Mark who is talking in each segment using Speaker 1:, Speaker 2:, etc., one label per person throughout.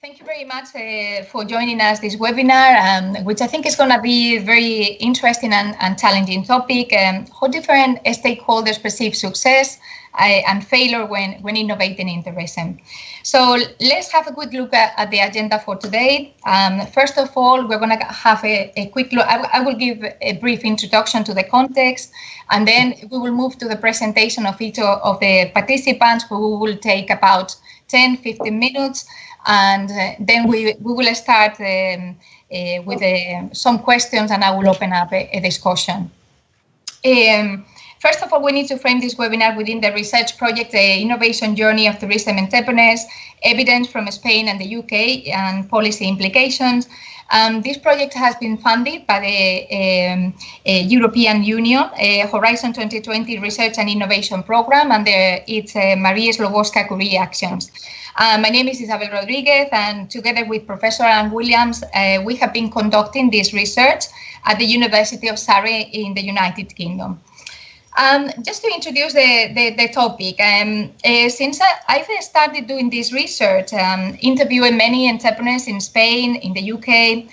Speaker 1: Thank you very much for joining us this webinar, which I think is going to be a very interesting and challenging topic. How different stakeholders perceive success and failure when innovating in tourism. So let's have a quick look at the agenda for today. First of all, we're going to have a quick look. I will give a brief introduction to the context, and then we will move to the presentation of each of the participants, who will take about 10-15 minutes. And then we will start with some questions, and I will open up a discussion. First of all, we need to frame this webinar within the research project, the Innovation Journey of Tourism Entrepreneurs, Evidence from Spain and the UK, and Policy Implications. This project has been funded by the European Union Horizon 2020 Research and Innovation Programme, and it's Marie Slowowska-Curie Actions. My name is Isabel Rodriguez, and together with Professor Anne Williams, we have been conducting this research at the University of Surrey in the United Kingdom. Just to introduce the topic, since I've started doing this research, interviewing many entrepreneurs in Spain, in the UK,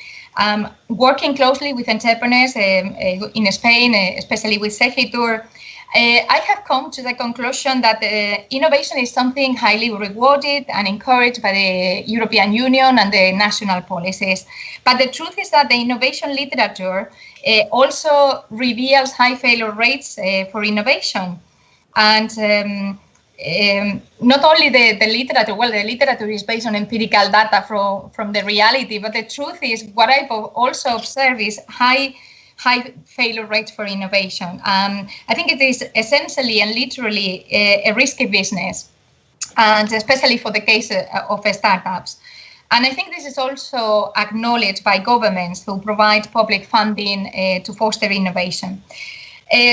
Speaker 1: working closely with entrepreneurs in Spain, especially with Segittur, I have come to the conclusion that innovation is something highly rewarded and encouraged by the European Union and the national policies. But the truth is that the innovation literature also reveals high failure rates for innovation. And not only the literature, well, the literature is based on empirical data from the reality, but the truth is what I've also observed is high failure rates for innovation. I think it is essentially and literally a risky business, and especially for the case of startups. And I think this is also acknowledged by governments who provide public funding to foster innovation.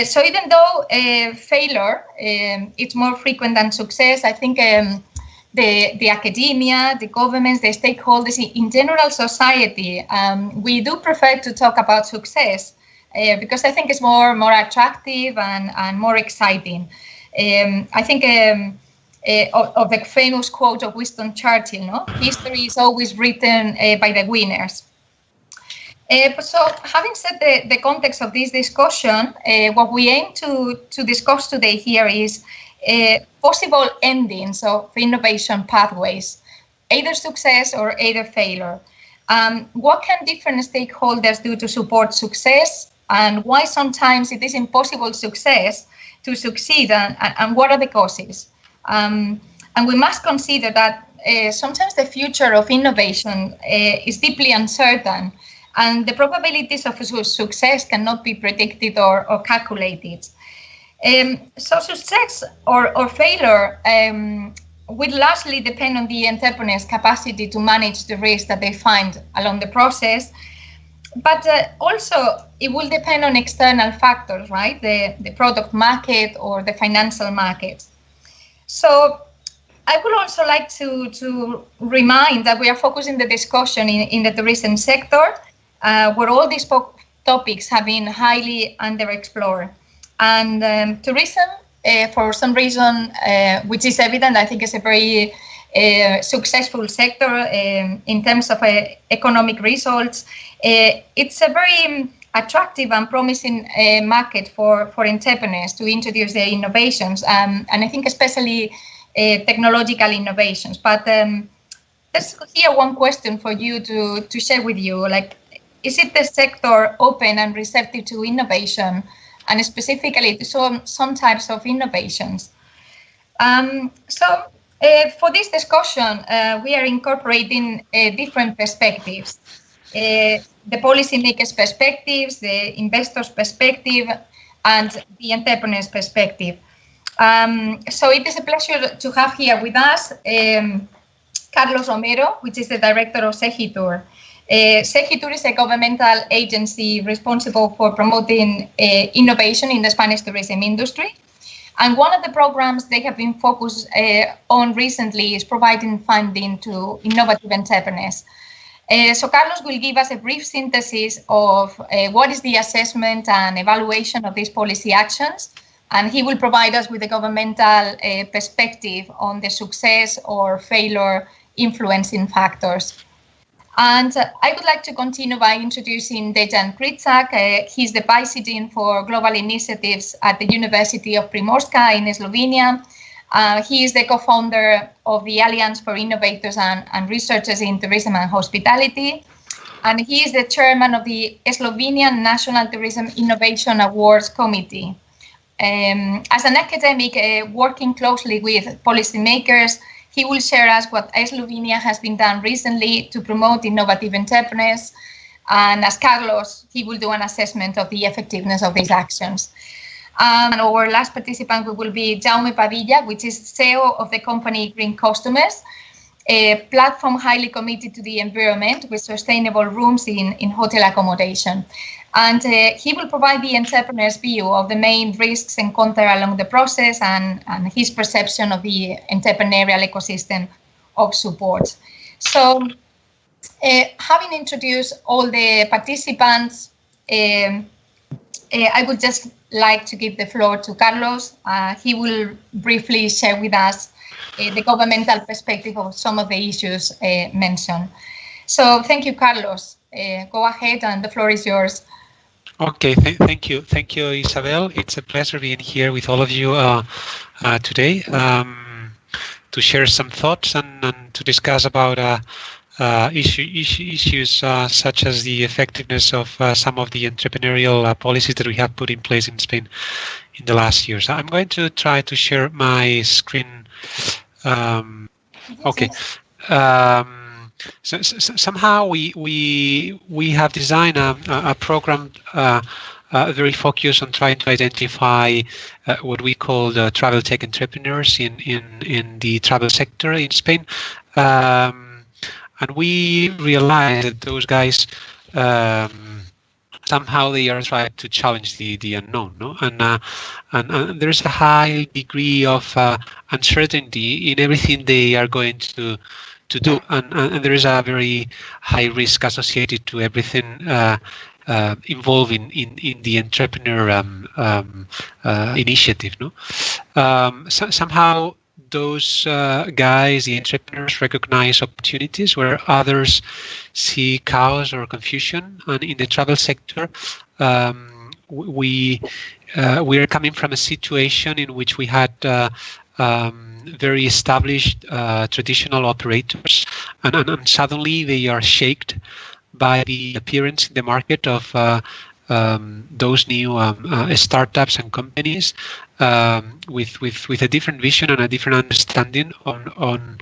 Speaker 1: So even though failure it's more frequent than success, I think the academia, the governments, the stakeholders, in general society, we do prefer to talk about success because I think it's more attractive and more exciting. I think of the famous quote of Winston Churchill, no? History is always written by the winners. So having said the context of this discussion, what we aim to discuss today here is possible endings of innovation pathways, either success or either failure. What can different stakeholders do to support success, and why sometimes it is impossible to succeed, and what are the causes? And we must consider that sometimes the future of innovation is deeply uncertain, and the probabilities of success cannot be predicted or calculated. So success or failure will largely depend on the entrepreneur's capacity to manage the risk that they find along the process. But also it will depend on external factors, right? The product market or the financial market. So I would also like to remind that we are focusing the discussion in the tourism sector, where all these topics have been highly underexplored. And tourism, for some reason, which is evident, I think is a very successful sector in terms of economic results. It's a very attractive and promising market for entrepreneurs to introduce their innovations, and I think especially technological innovations. But let's hear one question for you to share with you. Like, is it the sector open and receptive to innovation, and specifically to some types of innovations? For this discussion, we are incorporating different perspectives. The policymakers' perspectives, the investors' perspective, and the entrepreneur's perspective. So it is a pleasure to have here with us Carlos Romero, which is the director of Segittur. Segittur is a governmental agency responsible for promoting innovation in the Spanish tourism industry. And one of the programs they have been focused on recently is providing funding to innovative entrepreneurs. So Carlos will give us a brief synthesis of what is the assessment and evaluation of these policy actions, and he will provide us with a governmental perspective on the success or failure influencing factors. And I would like to continue by introducing Dejan Krizaj. He's the Vice Dean for Global Initiatives at the University of Primorska in Slovenia. He is the co-founder of the Alliance for Innovators and Researchers in Tourism and Hospitality. And he is the chairman of the Slovenian National Tourism Innovation Awards Committee. As an academic working closely with policymakers, he will share us what Slovenia has been done recently to promote innovative entrepreneurs. And as Carlos, he will do an assessment of the effectiveness of these actions. And our last participant will be Jaume Padilla, which is CEO of the company Greencustomers, a platform highly committed to the environment with sustainable rooms in hotel accommodation. And he will provide the entrepreneur's view of the main risks encountered along the process and his perception of the entrepreneurial ecosystem of support. So, having introduced all the participants, I would just like to give the floor to Carlos. He will briefly share with us the governmental perspective of some of the issues mentioned. So thank you, Carlos. Go ahead, and the floor is yours.
Speaker 2: Okay, thank you, Isabel. It's a pleasure being here with all of you today to share some thoughts and to discuss about issues such as the effectiveness of some of the entrepreneurial policies that we have put in place in Spain in the last years. I'm going to try to share my screen. Okay. So somehow we have designed a program very focused on trying to identify what we call the travel tech entrepreneurs in the travel sector in Spain. And we realize that those guys somehow they are trying to challenge the unknown, no? And there's a high degree of uncertainty in everything they are going to do, and there is a very high risk associated to everything involved in the entrepreneur initiative, no? Somehow those guys, the entrepreneurs, recognize opportunities where others see chaos or confusion. And in the travel sector, we are coming from a situation in which we had very established traditional operators, and suddenly they are shaken by the appearance in the market of those new startups and companies with a different vision and a different understanding on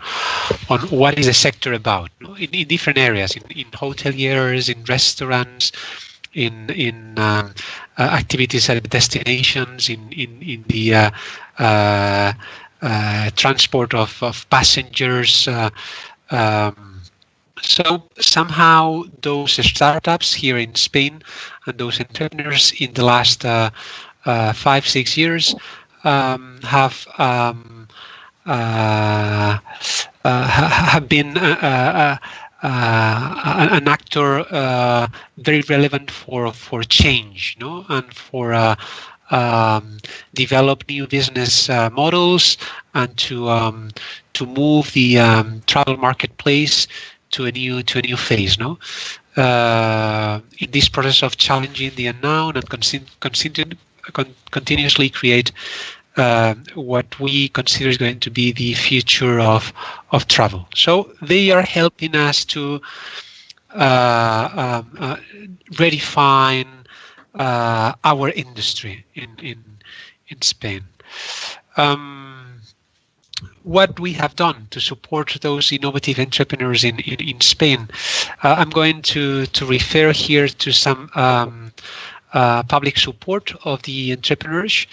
Speaker 2: what is the sector about, in different areas, in hoteliers, in restaurants, in activities at destinations, in the transport of passengers. So somehow those startups here in Spain and those entrepreneurs in the last 5-6 years have been an actor very relevant for change, no, and for develop new business models and to move the travel marketplace to a new phase, no? In this process of challenging the unknown and continuously create what we consider is going to be the future of travel. So they are helping us to redefine our industry in Spain. What we have done to support those innovative entrepreneurs in Spain, I'm going to refer here to some public support of the entrepreneurs,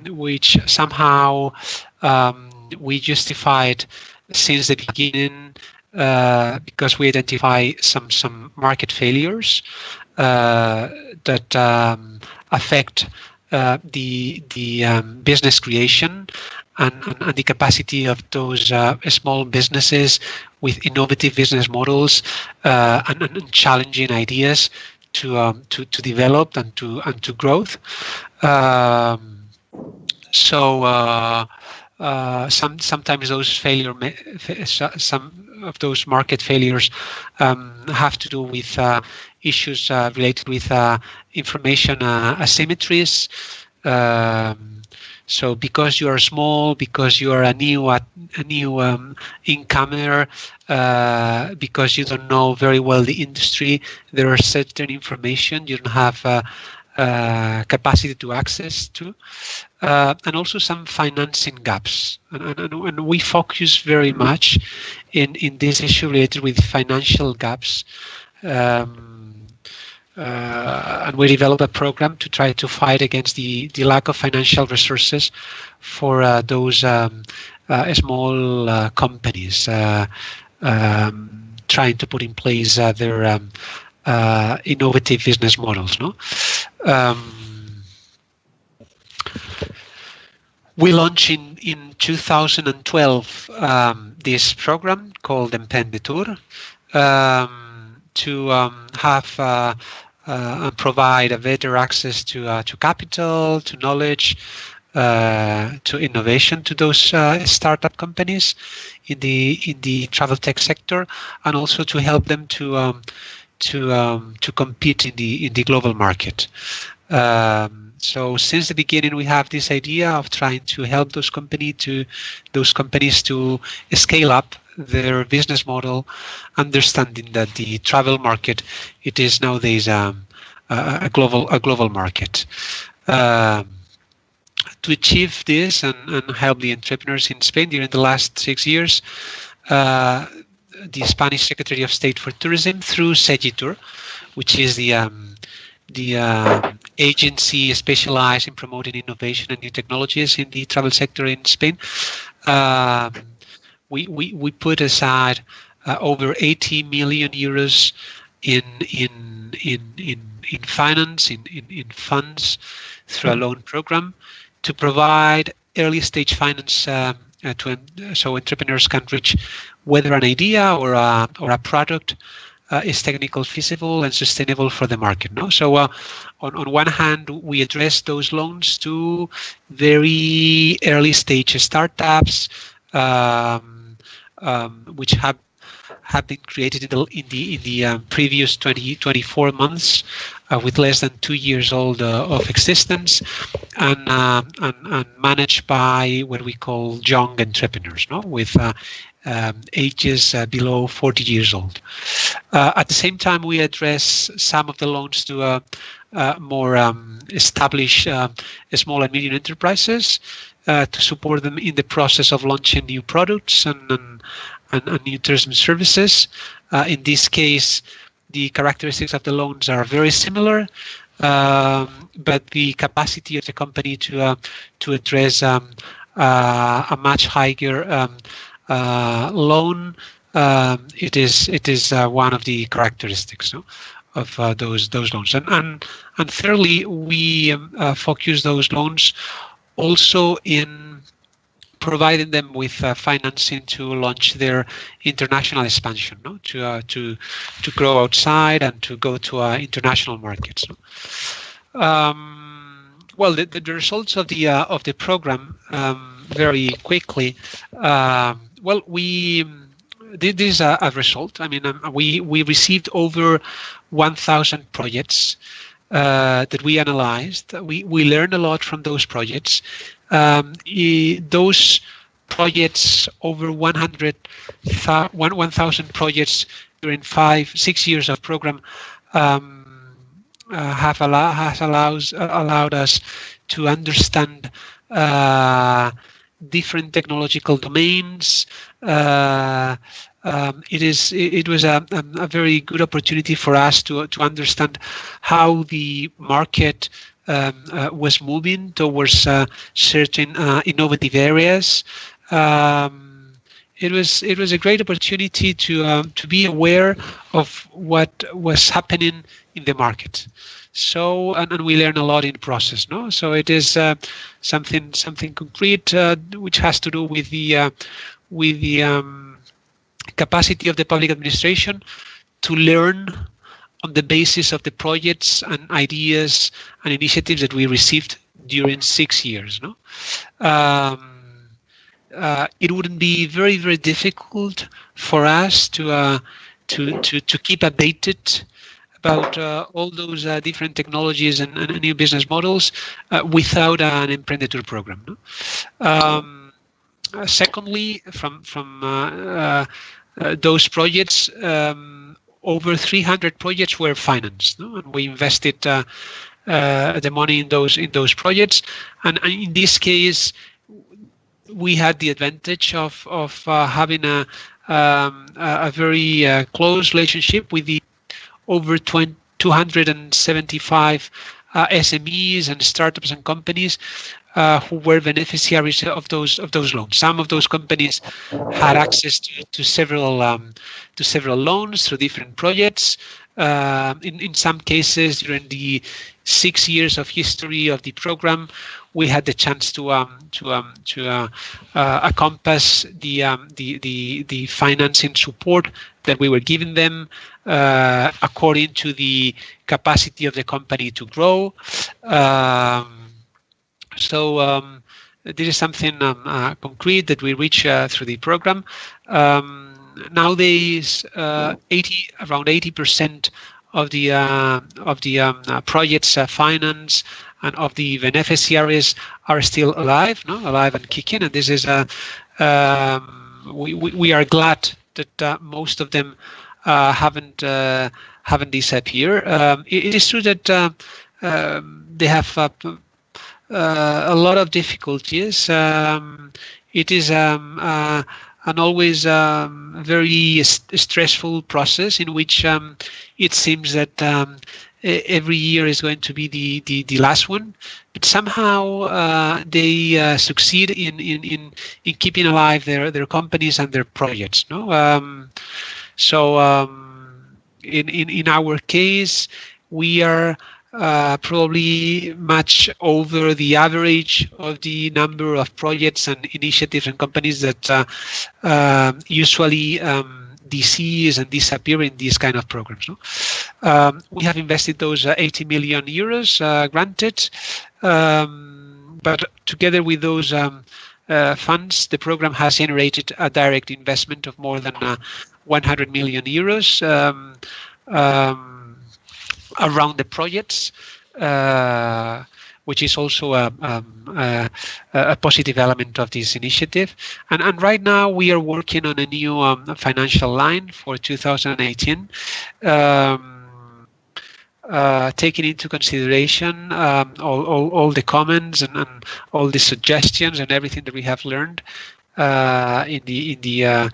Speaker 2: which somehow we justified since the beginning because we identify some market failures that affect the business creation and the capacity of those small businesses with innovative business models and challenging ideas to develop and to growth. So sometimes those some of those market failures have to do with issues related with information asymmetries. So because you are small, because you are a new incomer, because you don't know very well the industry, there are certain information you don't have capacity to access to, and also some financing gaps. And we focus very much in this issue related with financial gaps. And we develop a program to try to fight against the lack of financial resources for those small companies trying to put in place their innovative business models. No, we launched in 2012 this program called Emprendetur to have and provide a better access to capital, to knowledge, to innovation to those startup companies in the travel tech sector, and also to help them to compete in the global market. So since the beginning, we have this idea of trying to help those companies to scale up their business model, understanding that the travel market, it is nowadays a global market. To achieve this and help the entrepreneurs in Spain during the last 6 years, the Spanish Secretary of State for Tourism, through Segittur, which is the agency specialized in promoting innovation and new technologies in the travel sector in Spain, we put aside over 80 million euros in finance, in funds through a loan program to provide early stage finance so entrepreneurs can reach whether an idea or a product is technically feasible and sustainable for the market. No, so on one hand, we address those loans to very early stage startups, which have been created in the previous 24 months, with less than 2 years old of existence, and managed by what we call young entrepreneurs, no, with ages below 40 years old. At the same time, we address some of the loans to more established small and medium enterprises to support them in the process of launching new products and new tourism services. In this case, the characteristics of the loans are very similar, but the capacity of the company to address a much higher loan, it is one of the characteristics, no, of those loans. And thirdly, we focus those loans also in providing them with financing to launch their international expansion, no, to grow outside and to go to international markets. No? Well, the results of the program, very quickly. Well, we did this a result. I mean, we received over 1,000 projects that we analyzed. We learned a lot from those projects. Those projects, over 1,000 projects during 5-6 years of program, has allowed us to understand different technological domains. It was a very good opportunity for us to understand how the market was moving towards certain innovative areas. It was a great opportunity to be aware of what was happening in the market. So and we learn a lot in the process. No, so it is something concrete which has to do with the capacity of the public administration to learn on the basis of the projects and ideas and initiatives that we received during 6 years. No, it wouldn't be very, very difficult for us to keep updated about all those different technologies and new business models without an Emprendetur program. No? Secondly, from those projects, over 300 projects were financed, no? And we invested the money in those projects, and in this case, we had the advantage of having a very close relationship with the over 275 SMEs and startups and companies who were beneficiaries of those loans. Some of those companies had access to several loans through different projects. In some cases, during the 6 years of history of the program, we had the chance to encompass the financing support that we were giving them according to the capacity of the company to grow. So this is something concrete that we reach through the program. Nowadays, around 80% of the projects finance and of the beneficiaries are still alive and kicking. And this is we are glad that most of them haven't disappeared. It is true that they have a lot of difficulties. It is an always very stressful process in which it seems that every year is going to be the last one, but somehow they succeed in keeping alive their companies and their projects. No, in our case, we are probably much over the average of the number of projects and initiatives and companies that usually disease and disappear in these kind of programs. No? We have invested those 80 million euros granted, but together with those funds, the program has generated a direct investment of more than 100 million euros around the projects, which is also a positive element of this initiative. And right now we are working on a new financial line for 2018, taking into consideration all the comments and all the suggestions and everything that we have learned in the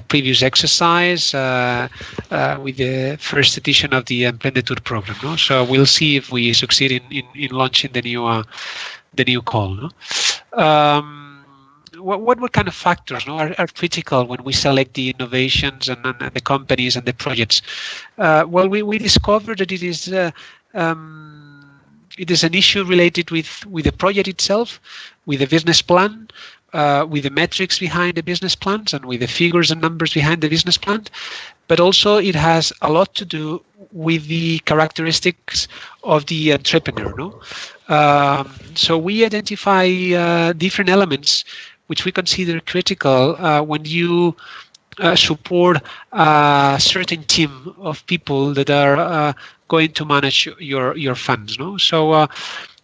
Speaker 2: previous exercise with the first edition of the Emprendetur program. No? So we'll see if we succeed in launching the new call. No? What kind of factors are critical when we select the innovations and the companies and the projects? Well, we discovered that it is an issue related with the project itself, with the business plan, with the metrics behind the business plans and with the figures and numbers behind the business plan, but also it has a lot to do with the characteristics of the entrepreneur. No? So we identify different elements which we consider critical when you support a certain team of people that are going to manage your funds. No? So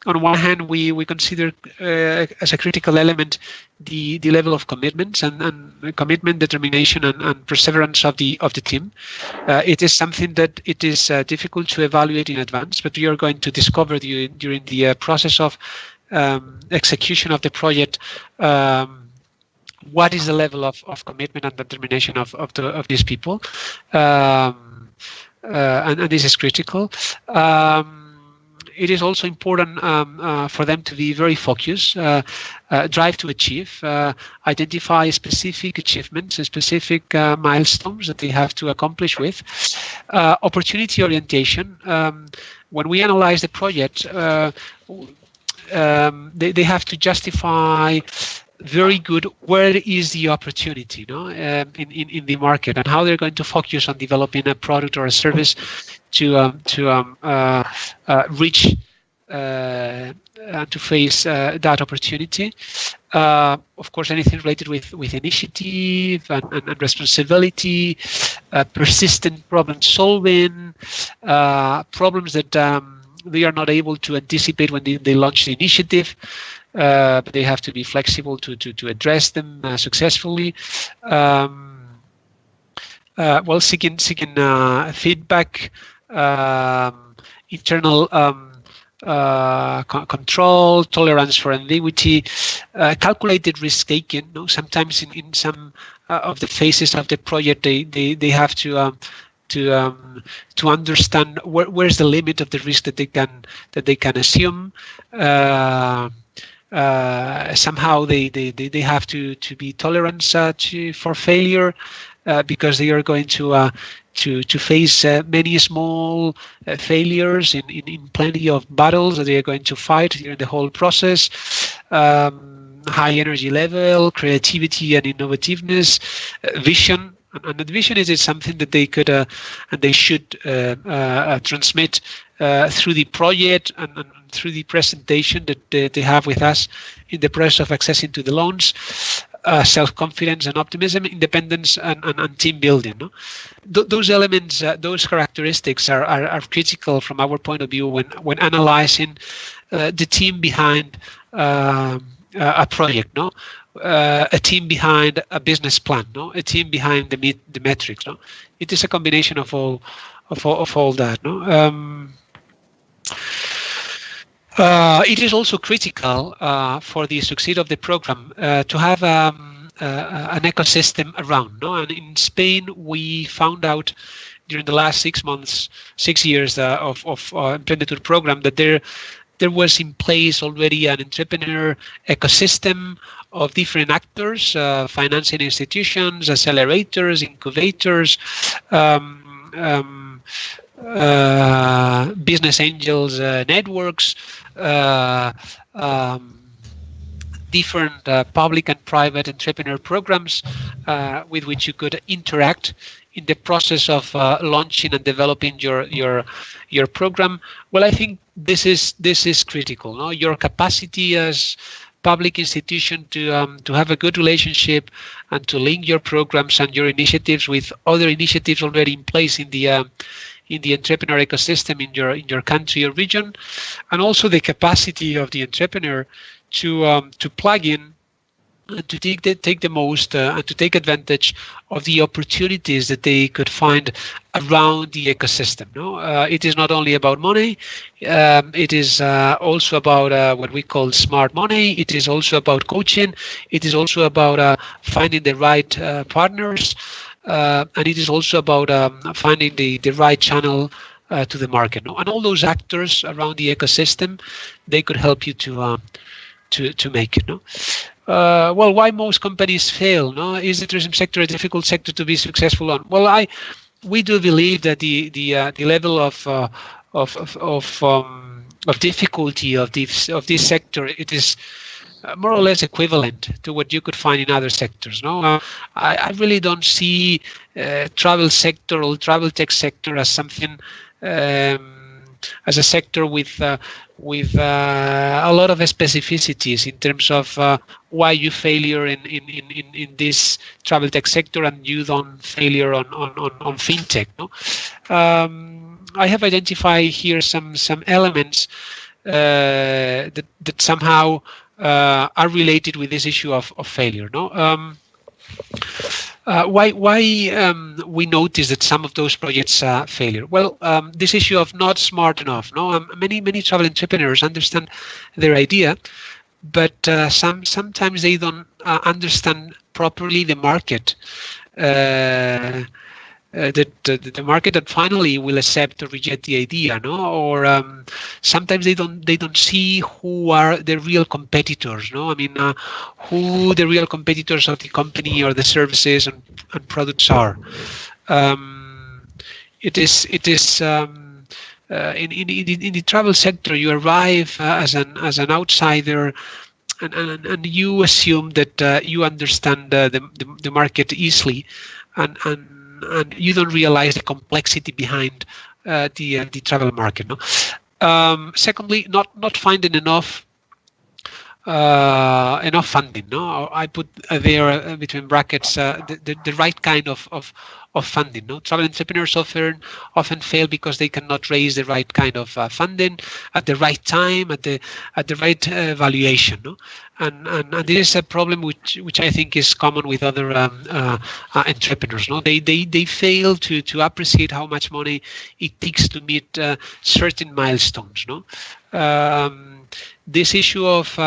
Speaker 2: on one hand, we consider as a critical element the level of commitments and commitment, determination, and perseverance of the team. It is something that it is difficult to evaluate in advance, but we are going to discover during the process of execution of the project what is the level of commitment and determination of these people, and this is critical. It is also important for them to be very focused, drive to achieve, identify specific achievements and specific milestones that they have to accomplish with. Opportunity orientation. When we analyze the project, they have to justify very good where is the opportunity, in the market, and how they're going to focus on developing a product or a service to reach and to face that opportunity. Of course, anything related with initiative and responsibility, persistent problem solving, problems that they are not able to anticipate when they launch the initiative, but they have to be flexible to address them successfully. Well, seeking feedback, internal control, tolerance for ambiguity, calculated risk taking. No, sometimes in some of the phases of the project, they have to understand where's the limit of the risk that they can assume. Somehow they have to be tolerant for failure, because they are going to face many small failures in plenty of battles that they are going to fight during the whole process. High energy level, creativity and innovativeness, vision. And the vision is something that they could and they should transmit through the project and through the presentation that they have with us in the process of accessing to the loans. Self-confidence and optimism, independence and team building. No? Those elements, those characteristics are critical from our point of view when analyzing the team behind a project. No, a team behind a business plan. No, a team behind the metrics. No, it is a combination of all that. No. It is also critical for the success of the program to have an ecosystem around. No? And in Spain, we found out during the last 6 years of Entrepreneurship program that there was in place already an entrepreneur ecosystem of different actors, financing institutions, accelerators, incubators, business angels networks, different public and private entrepreneur programs with which you could interact in the process of launching and developing your program. Well, I think this is critical. No? Your capacity as public institution to have a good relationship and to link your programs and your initiatives with other initiatives already in place in the entrepreneur ecosystem in your country or region, and also the capacity of the entrepreneur to plug in and to take the most and to take advantage of the opportunities that they could find around the ecosystem. No, it is not only about money. It is also about what we call smart money. It is also about coaching. It is also about finding the right partners. And it is also about finding the right channel to the market. No? And all those actors around the ecosystem, they could help you to make it. No? Well, why most companies fail? No, is the tourism sector a difficult sector to be successful on? Well, we do believe that the level of difficulty of this sector, it is more or less equivalent to what you could find in other sectors. No, I really don't see travel sector or travel tech sector as something as a sector with a lot of specificities in terms of why you failure in this travel tech sector and you don't failure on fintech. No, I have identified here some elements that somehow are related with this issue of failure. No, why we notice that some of those projects failure? Well, this issue of not smart enough. No, many travel entrepreneurs understand their idea, but sometimes they don't understand properly the market. The market that finally will accept or reject the idea, no, or sometimes they don't see who are the real competitors, no. I mean, who the real competitors of the company or the services and products are. It is in the travel sector. You arrive as an outsider, and you assume that you understand the market easily, and you don't realize the complexity behind the travel market. No? Secondly, not finding enough enough funding. No, I put there between brackets the right kind of funding. No, travel entrepreneurs often fail because they cannot raise the right kind of funding at the right time, at the right valuation. No, and this is a problem which I think is common with other entrepreneurs. No, they fail to appreciate how much money it takes to meet certain milestones. No. This issue of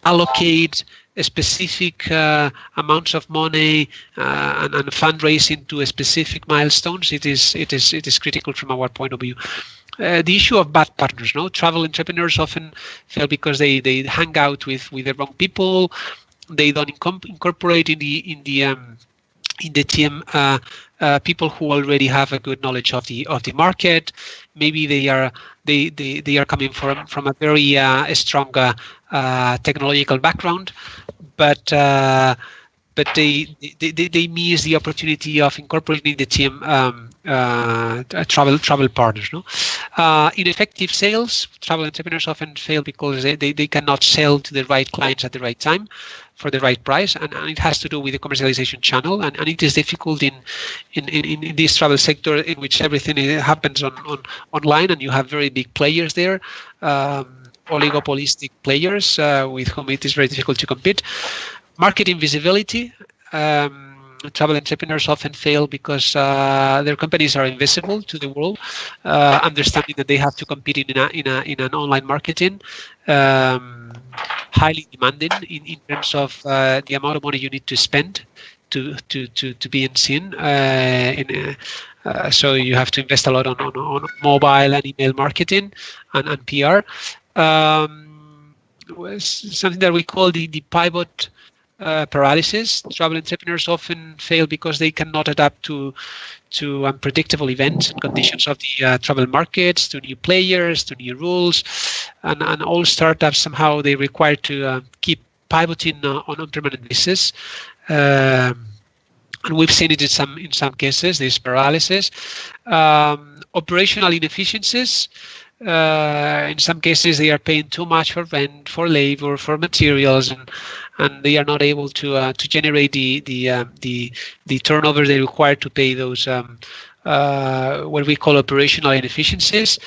Speaker 2: allocate a specific amounts of money and fundraising to a specific milestones, it is critical from our point of view. The issue of bad partners. No, travel entrepreneurs often fail because they hang out with the wrong people. They don't incorporate in the team people who already have a good knowledge of the market. Maybe they are coming from a very strong technological background, but they miss the opportunity of incorporating the team travel partners. No, ineffective sales. Travel entrepreneurs often fail because they cannot sell to the right clients at the right time for the right price, and it has to do with the commercialization channel, and it is difficult in this travel sector in which everything happens online, and you have very big players there, oligopolistic players with whom it is very difficult to compete. Marketing visibility. Travel entrepreneurs often fail because their companies are invisible to the world, understanding that they have to compete in an online marketing, highly demanding in terms of the amount of money you need to spend to be seen. So you have to invest a lot on mobile and email marketing and PR. Something that we call the pivot paralysis. Travel entrepreneurs often fail because they cannot adapt to unpredictable events and conditions of the travel markets, to new players, to new rules, and all startups somehow they require to keep pivoting on a permanent basis. And we've seen it in some cases, this paralysis. Operational inefficiencies. In some cases, they are paying too much for rent, for labor, for materials, and they are not able to generate the turnover they require to pay those what we call operational inefficiencies.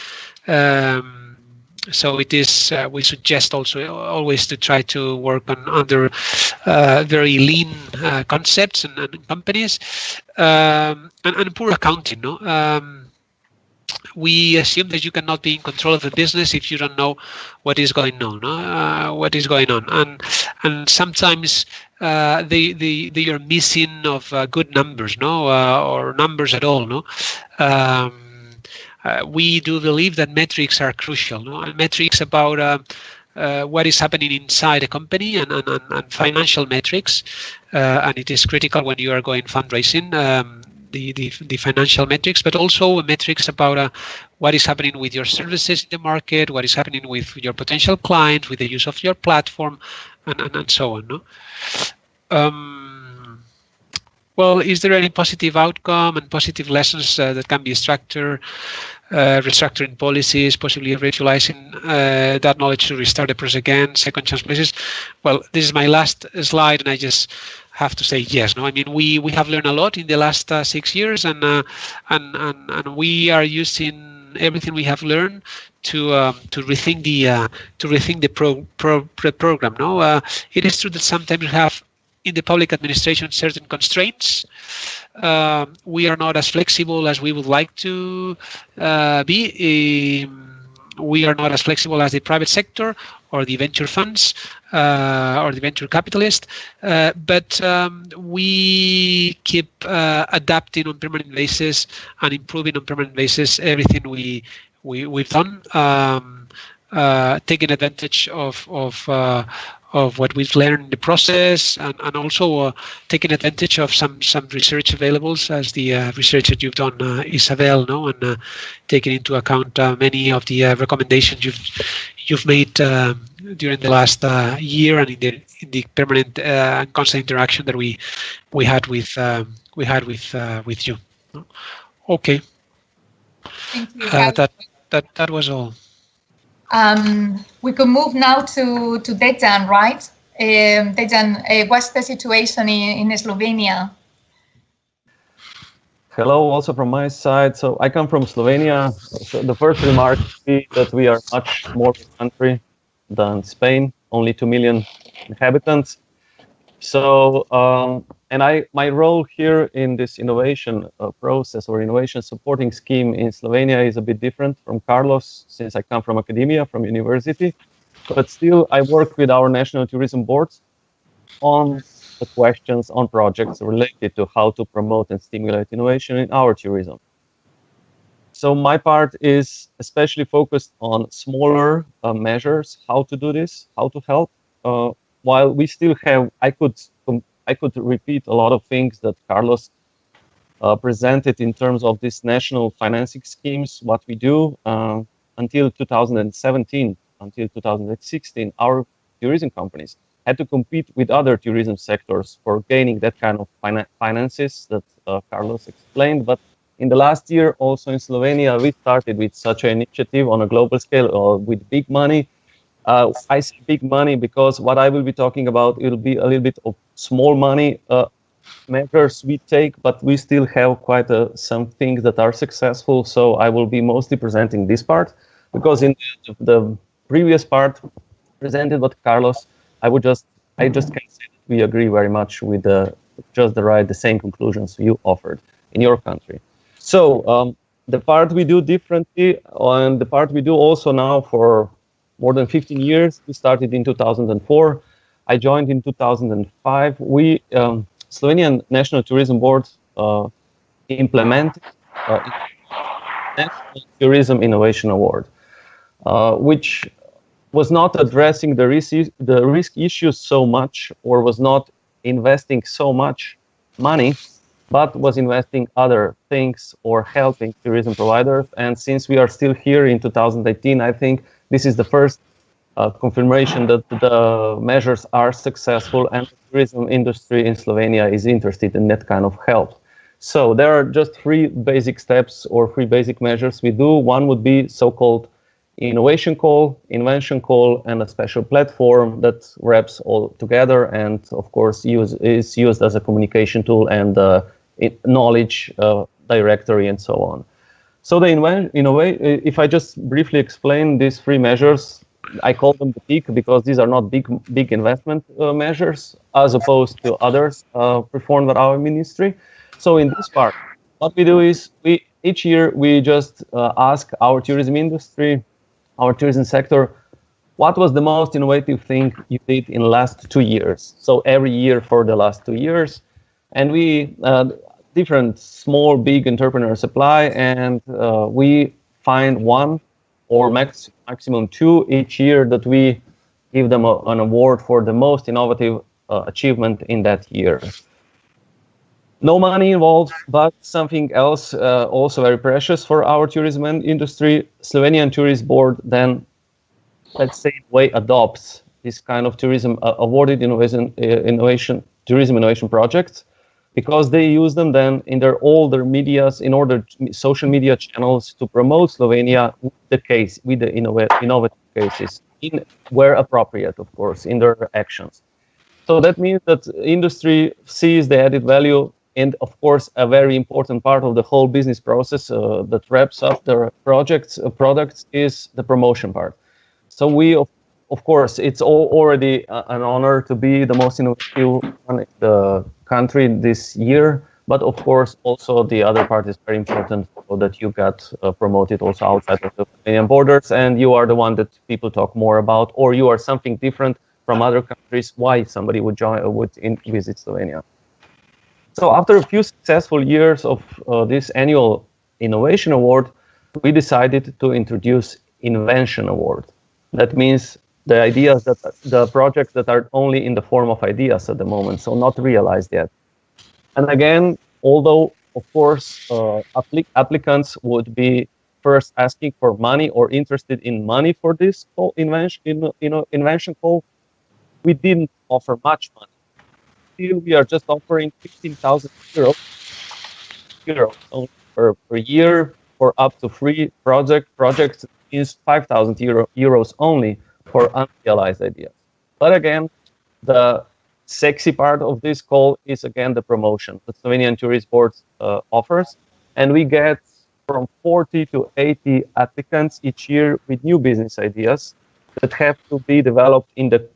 Speaker 2: So it is we suggest also always to try to work under very lean concepts and companies, and poor accounting. No. We assume that you cannot be in control of the business if you don't know what is going on. And sometimes they are missing of good numbers, or numbers at all. We do believe that metrics are crucial. And metrics about what is happening inside a company and financial metrics, and it is critical when you are going fundraising. The financial metrics, but also metrics about what is happening with your services in the market, what is happening with your potential clients, with the use of your platform, and so on. No? Well, is there any positive outcome and positive lessons that can be extracted? Restructuring policies, possibly ritualizing that knowledge to restart the process again, second chance places. Well, this is my last slide, and I just have to say yes. No, I mean we have learned a lot in the last 6 years, and we are using everything we have learned to rethink the program. No, it is true that sometimes we have in the public administration certain constraints. We are not as flexible as we would like to be. We are not as flexible as the private sector or the venture funds or the venture capitalists, but we keep adapting on permanent basis and improving on permanent basis everything we've done, taking advantage of what we've learned in the process, and also taking advantage of some research available, as the research that you've done, Isabel, and taking into account many of the recommendations you've made during the last year, and in the permanent and constant interaction that we had with you. Okay.
Speaker 1: Thank you.
Speaker 2: That was all.
Speaker 1: We could move now to Dejan, right? Dejan, what's the situation in Slovenia?
Speaker 3: Hello, also from my side. So I come from Slovenia. So the first remark is that we are much more country than Spain, only 2 million inhabitants. So, my role here in this innovation process or innovation supporting scheme in Slovenia is a bit different from Carlos, since I come from academia, from university. But still, I work with our national tourism boards on the questions on projects related to how to promote and stimulate innovation in our tourism. So my part is especially focused on smaller measures, how to do this, how to help. While we still have, I could repeat a lot of things that Carlos presented in terms of this national financing schemes, what we do until 2017, until 2016, our tourism companies had to compete with other tourism sectors for gaining that kind of finances that Carlos explained. But in the last year, also in Slovenia, we started with such an initiative on a global scale with big money. I say big money because what I will be talking about, it'll be a little bit of small money measures we take, but we still have quite some things that are successful. So I will be mostly presenting this part, because in the previous part presented by Carlos, I just can say that we agree very much with the same conclusions you offered in your country. So the part we do differently, and the part we do also now for more than 15 years. We started in 2004. I joined in 2005. We Slovenian National Tourism Board implemented National Tourism Innovation Award, which was not addressing the risk issues so much, or was not investing so much money, but was investing other things or helping tourism providers. And since we are still here in 2018, I think this is the first confirmation that the measures are successful and the tourism industry in Slovenia is interested in that kind of help. So there are just 3 basic steps or 3 basic measures we do. One would be so-called innovation call, invention call, and a special platform that wraps all together, and of course is used as a communication tool and knowledge directory and so on. So the if I just briefly explain these 3 measures, I call them boutique because these are not big investment measures as opposed to others performed by our ministry. So in this part, what we do is each year we just ask our tourism industry, our tourism sector, what was the most innovative thing you did in the last 2 years? So every year for the last 2 years, and we different small, big entrepreneurs apply, and we find 1 or maximum 2 each year that we give them an award for the most innovative achievement in that year. No money involved, but something else also very precious for our tourism industry. Slovenian Tourist Board then, let's say, adopts this kind of tourism awarded tourism innovation projects, because they use them then in all their medias, social media channels, to promote Slovenia with the innovative cases, where appropriate, of course, in their actions. So that means that industry sees the added value. And of course, a very important part of the whole business process that wraps up their products is the promotion part. So we, of course, it's already an honor to be the most innovative one in the country this year. But of course, also the other part is very important, so that you got promoted also outside of the Slovenian borders, and you are the one that people talk more about, or you are something different from other countries. Why somebody would visit Slovenia? So after a few successful years of this annual innovation award, we decided to introduce invention award. That means the ideas the projects that are only in the form of ideas at the moment, so not realized yet. And again, although of course applicants would be first asking for money or interested in money for this invention call, we didn't offer much money. We are just offering 15,000 euros per year for up to 3 projects means 5,000 euros only for unrealized ideas. But again, the sexy part of this call is again the promotion that Slovenian Tourist Board offers, and we get from 40 to 80 applicants each year with new business ideas that have to be developed in the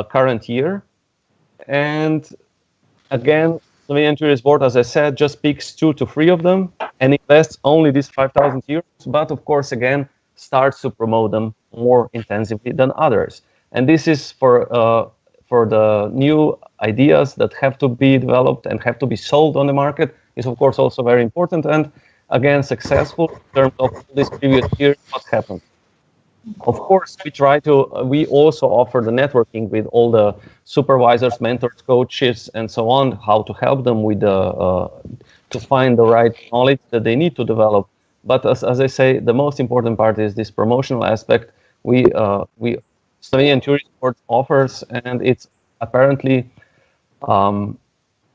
Speaker 3: current year. And again, Slovenian Tourist Board, as I said, just picks 2 to 3 of them and invests only these 5,000 euros, but of course, again, starts to promote them more intensively than others. And this is for the new ideas that have to be developed and have to be sold on the market, is of course also very important, and again, successful in terms of this previous year, what happened. Of course, we also offer the networking with all the supervisors, mentors, coaches, and so on, how to help them with to find the right knowledge that they need to develop. But as I say, the most important part is this promotional aspect. Slovenian Tourist Board offers, and it's apparently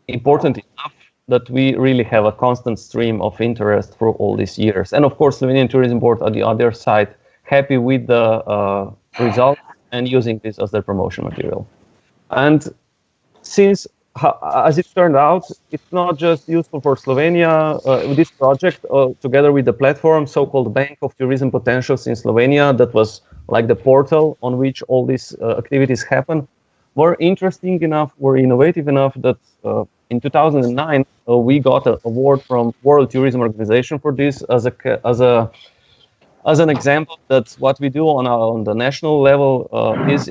Speaker 3: important enough that we really have a constant stream of interest for all these years. And of course, Slovenian Tourism Board on the other side, happy with the results and using this as their promotion material. And since, as it turned out, it's not just useful for Slovenia, this project, together with the platform, so-called Bank of Tourism Potentials in Slovenia, that was like the portal on which all these activities happen, were interesting enough, were innovative enough that in 2009, we got an award from World Tourism Organization for this as an example that what we do on the national level is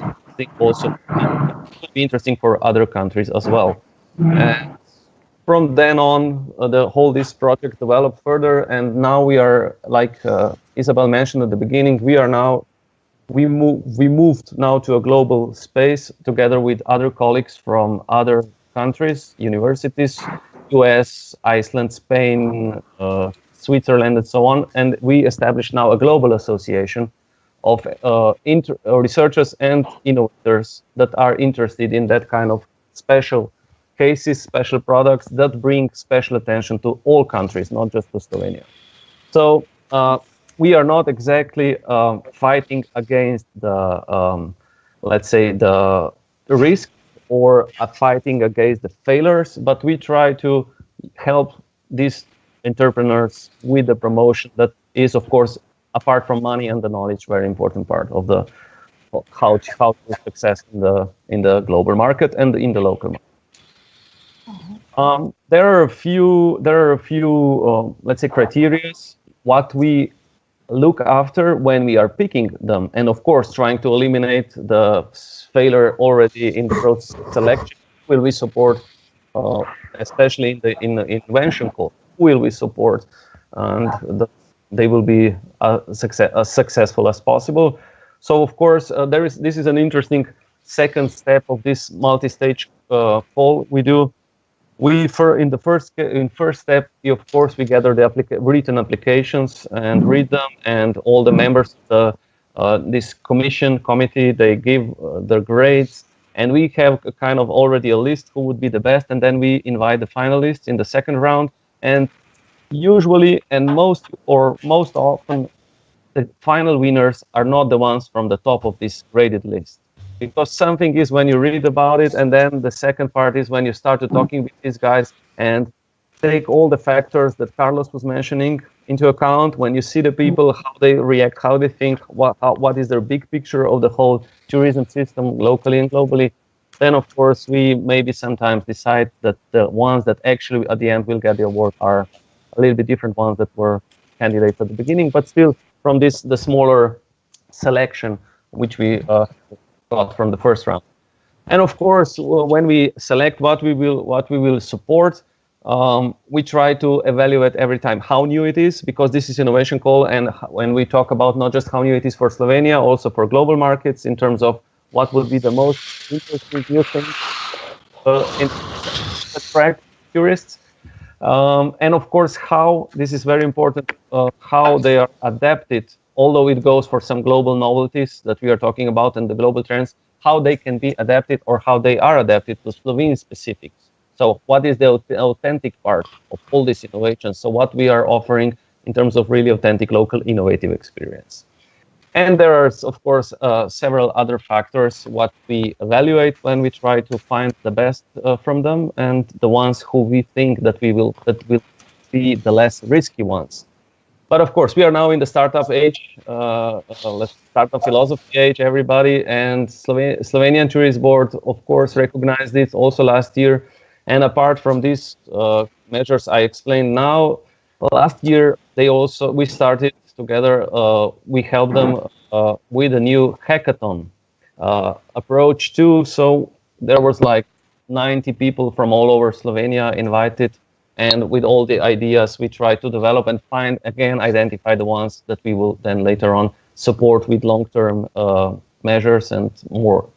Speaker 3: also could be interesting for other countries as well. And from then on, this project developed further, and now we are, like Isabel mentioned at the beginning, we moved now to a global space together with other colleagues from other countries, universities, US, Iceland, Spain, Switzerland, and so on. And we established now a global association of researchers and innovators that are interested in that kind of special cases, special products that bring special attention to all countries, not just to Slovenia. So we are not exactly fighting against the, let's say, the risk or fighting against the failures, but we try to help these entrepreneurs with the promotion that is, of course, apart from money and the knowledge, very important part of the how to success in the global market and in the local market. There are a few let's say criteria what we look after when we are picking them, and of course trying to eliminate the failure already in the process of selection. Will we support, especially in the invention call? Will we support, and they will be as successful as possible. So of course this is an interesting second step of this multi-stage call we do. In first step, of course, we gather the written applications and read them, and all the members of this committee, they give their grades, and we have a kind of already a list who would be the best, and then we invite the finalists in the second round. And usually, and most often, the final winners are not the ones from the top of this graded list. Because something is when you read about it, and then the second part is when you start to talking with these guys and take all the factors that Carlos was mentioning into account. When you see the people, how they react, how they think, what is their big picture of the whole tourism system locally and globally, then of course we maybe sometimes decide that the ones that actually at the end will get the award are a little bit different ones that were candidates at the beginning, but still from the smaller selection which we got from the first round. And of course, when we select what we will support, we try to evaluate every time how new it is, because this is innovation call, and when we talk about not just how new it is for Slovenia, also for global markets in terms of what will be the most interesting new thing in attract tourists, and of course how this is very important, how they are adapted. Although it goes for some global novelties that we are talking about and the global trends, how they can be adapted or how they are adapted to Slovene specifics. So what is the authentic part of all these innovations? So what we are offering in terms of really authentic, local, innovative experience. And there are, of course, several other factors what we evaluate when we try to find the best from them, and the ones who we think that will be the less risky ones. But of course, we are now in the startup age, startup philosophy age, everybody, and Slovenian Tourist Board, of course, recognized it also last year. And apart from these measures I explained now, last year we started together. We helped them with a new hackathon approach too. So there was like 90 people from all over Slovenia invited. And with all the ideas, we try to develop and identify the ones that we will then later on support with long-term measures and more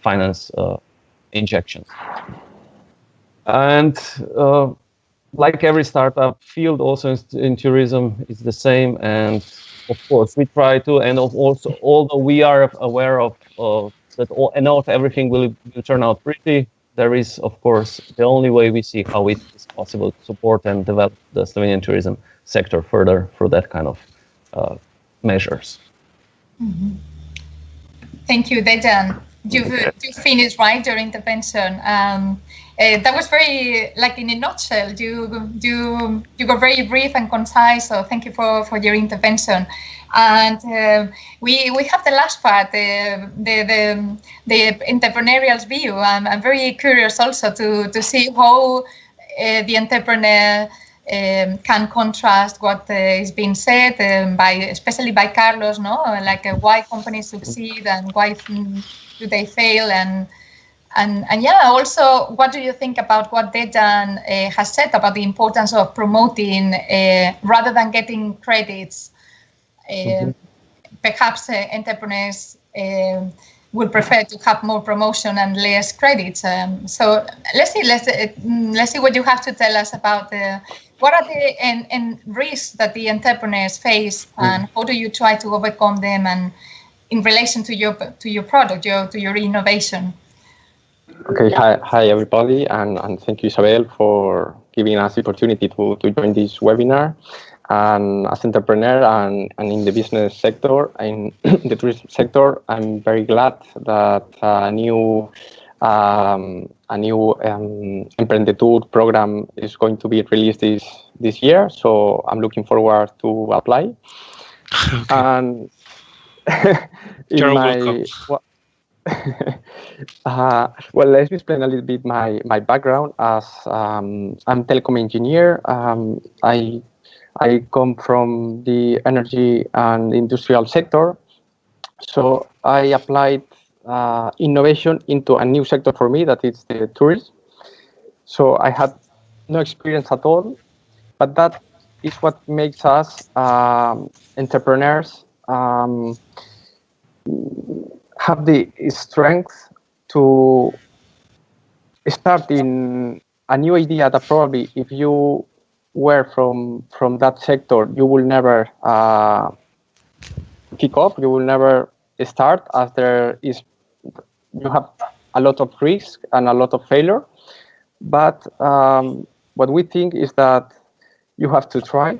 Speaker 3: finance injections. And like every startup field, also in tourism, is the same. And of course, we try to, and also, although we are aware of that, and not everything will turn out pretty. There is, of course, the only way we see how it is possible to support and develop the Slovenian tourism sector further through that kind of measures.
Speaker 1: Mm-hmm. Thank you, Dejan. You finished right your intervention. That was very, like in a nutshell. You were very brief and concise. So thank you for your intervention. And we have the last part, the entrepreneurial view. I'm very curious also to see how the entrepreneur can contrast what is being said especially by Carlos, no? Like why companies succeed and why do they fail, and yeah, also what do you think about what Dejan has said about the importance of promoting rather than getting credits? Perhaps entrepreneurs would prefer to have more promotion and less credits. So let's see what you have to tell us about what are the risks that the entrepreneurs face, and how do you try to overcome them, and in relation to your product, to your innovation.
Speaker 4: Okay, hi everybody, and thank you, Isabel, for giving us the opportunity to join this webinar. And as entrepreneur and in the business sector, in the tourism sector, I'm very glad that a new Emprendetur program is going to be released this year. So I'm looking forward to apply.
Speaker 2: Okay.
Speaker 4: And
Speaker 2: You're welcome.
Speaker 4: Well, let me explain a little bit my background. As I'm telecom engineer, I come from the energy and industrial sector, so I applied innovation into a new sector for me, that is the tourism. So I had no experience at all, but that is what makes us entrepreneurs have the strength to start in a new idea that probably if you were from that sector, you will never kick off, you will never start, as you have a lot of risk and a lot of failure. But what we think is that you have to try,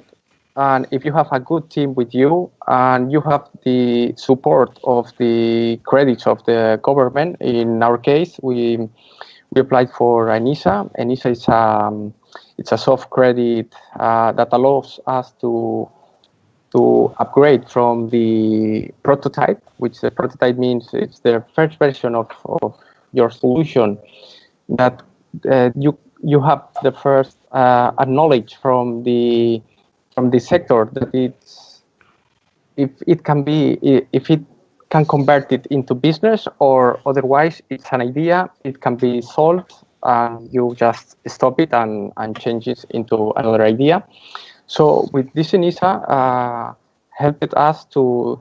Speaker 4: and if you have a good team with you and you have the support of the credits of the government, in our case, we applied for ENISA. ENISA it's a soft credit that allows us to upgrade from the prototype, which the prototype means it's the first version of your solution, that you have the first knowledge from the sector that if it can convert it into business, or otherwise it's an idea, it can be solved and you just stop it and change it into another idea. So with this ENISA helped us to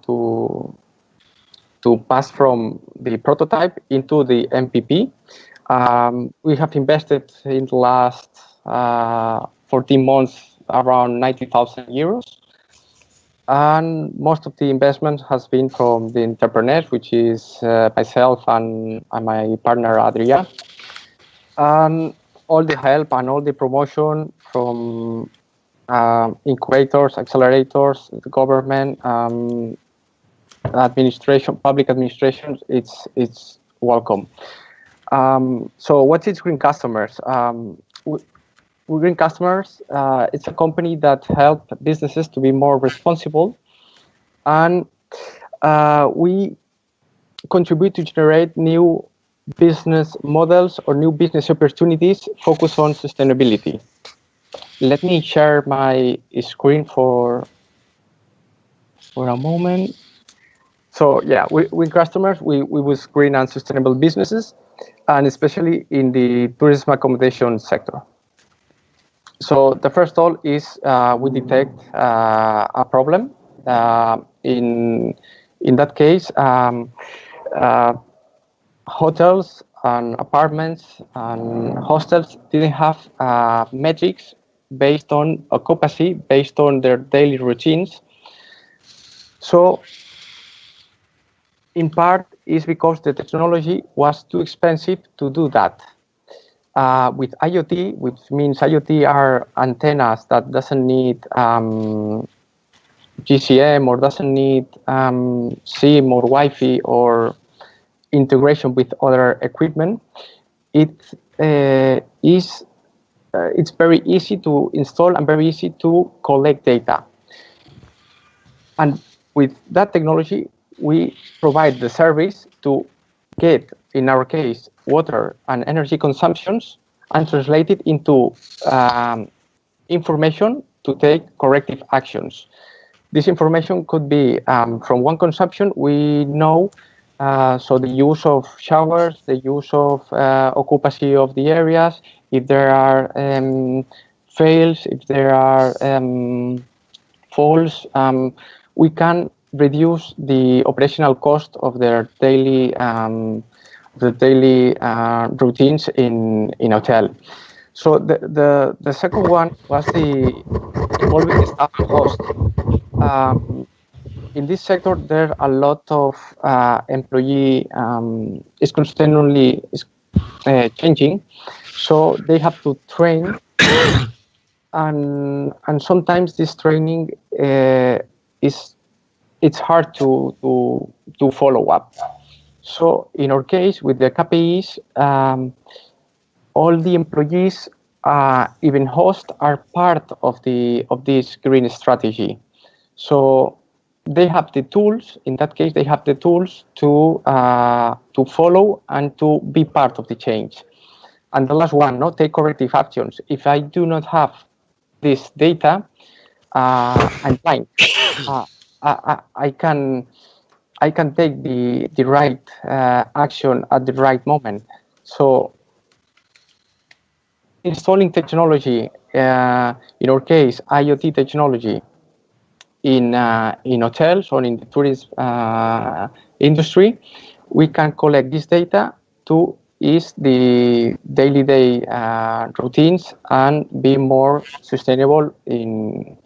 Speaker 4: pass from the prototype into the MVP. We have invested in the last 14 months around 90,000 euros. And most of the investment has been from the entrepreneurs, which is myself and my partner, Adrian. And all the help and all the promotion from incubators, accelerators, the government, administration, public administration, it's welcome. So what is Greencustomers? Greencustomers, it's a company that helps businesses to be more responsible, and we contribute to generate new business models or new business opportunities focused on sustainability. Let me share my screen for a moment. So yeah, with customers, we was green and sustainable businesses, and especially in the tourism accommodation sector. So the first goal is we detect a problem. In that case, hotels and apartments and hostels didn't have metrics based on occupancy, based on their daily routines. So in part is because the technology was too expensive to do that. With IoT, which means IoT are antennas that doesn't need GCM or doesn't need SIM or Wi-Fi or integration with other equipment, it's very easy to install and very easy to collect data. And with that technology, we provide the service to get, in our case, water and energy consumptions and translate it into information to take corrective actions. This information could be from one consumption we know, so the use of showers, the use of occupancy of the areas, if there are fails, if there are falls, we can reduce the operational cost of their daily routines in hotel. So the second one was the involving staff and host. In this sector, there are a lot of employee is constantly changing, so they have to train, and sometimes this training it's hard to follow up. So in our case, with the KPIs, all the employees, even hosts, are part of this green strategy. So they have the tools. In that case, they have the tools to follow and to be part of the change. And the last one, take corrective actions. If I do not have this data, I'm blind. I can take the right action at the right moment. So installing technology, in our case, IoT technology, in hotels or in the tourism industry, we can collect this data to ease the daily routines and be more sustainable in.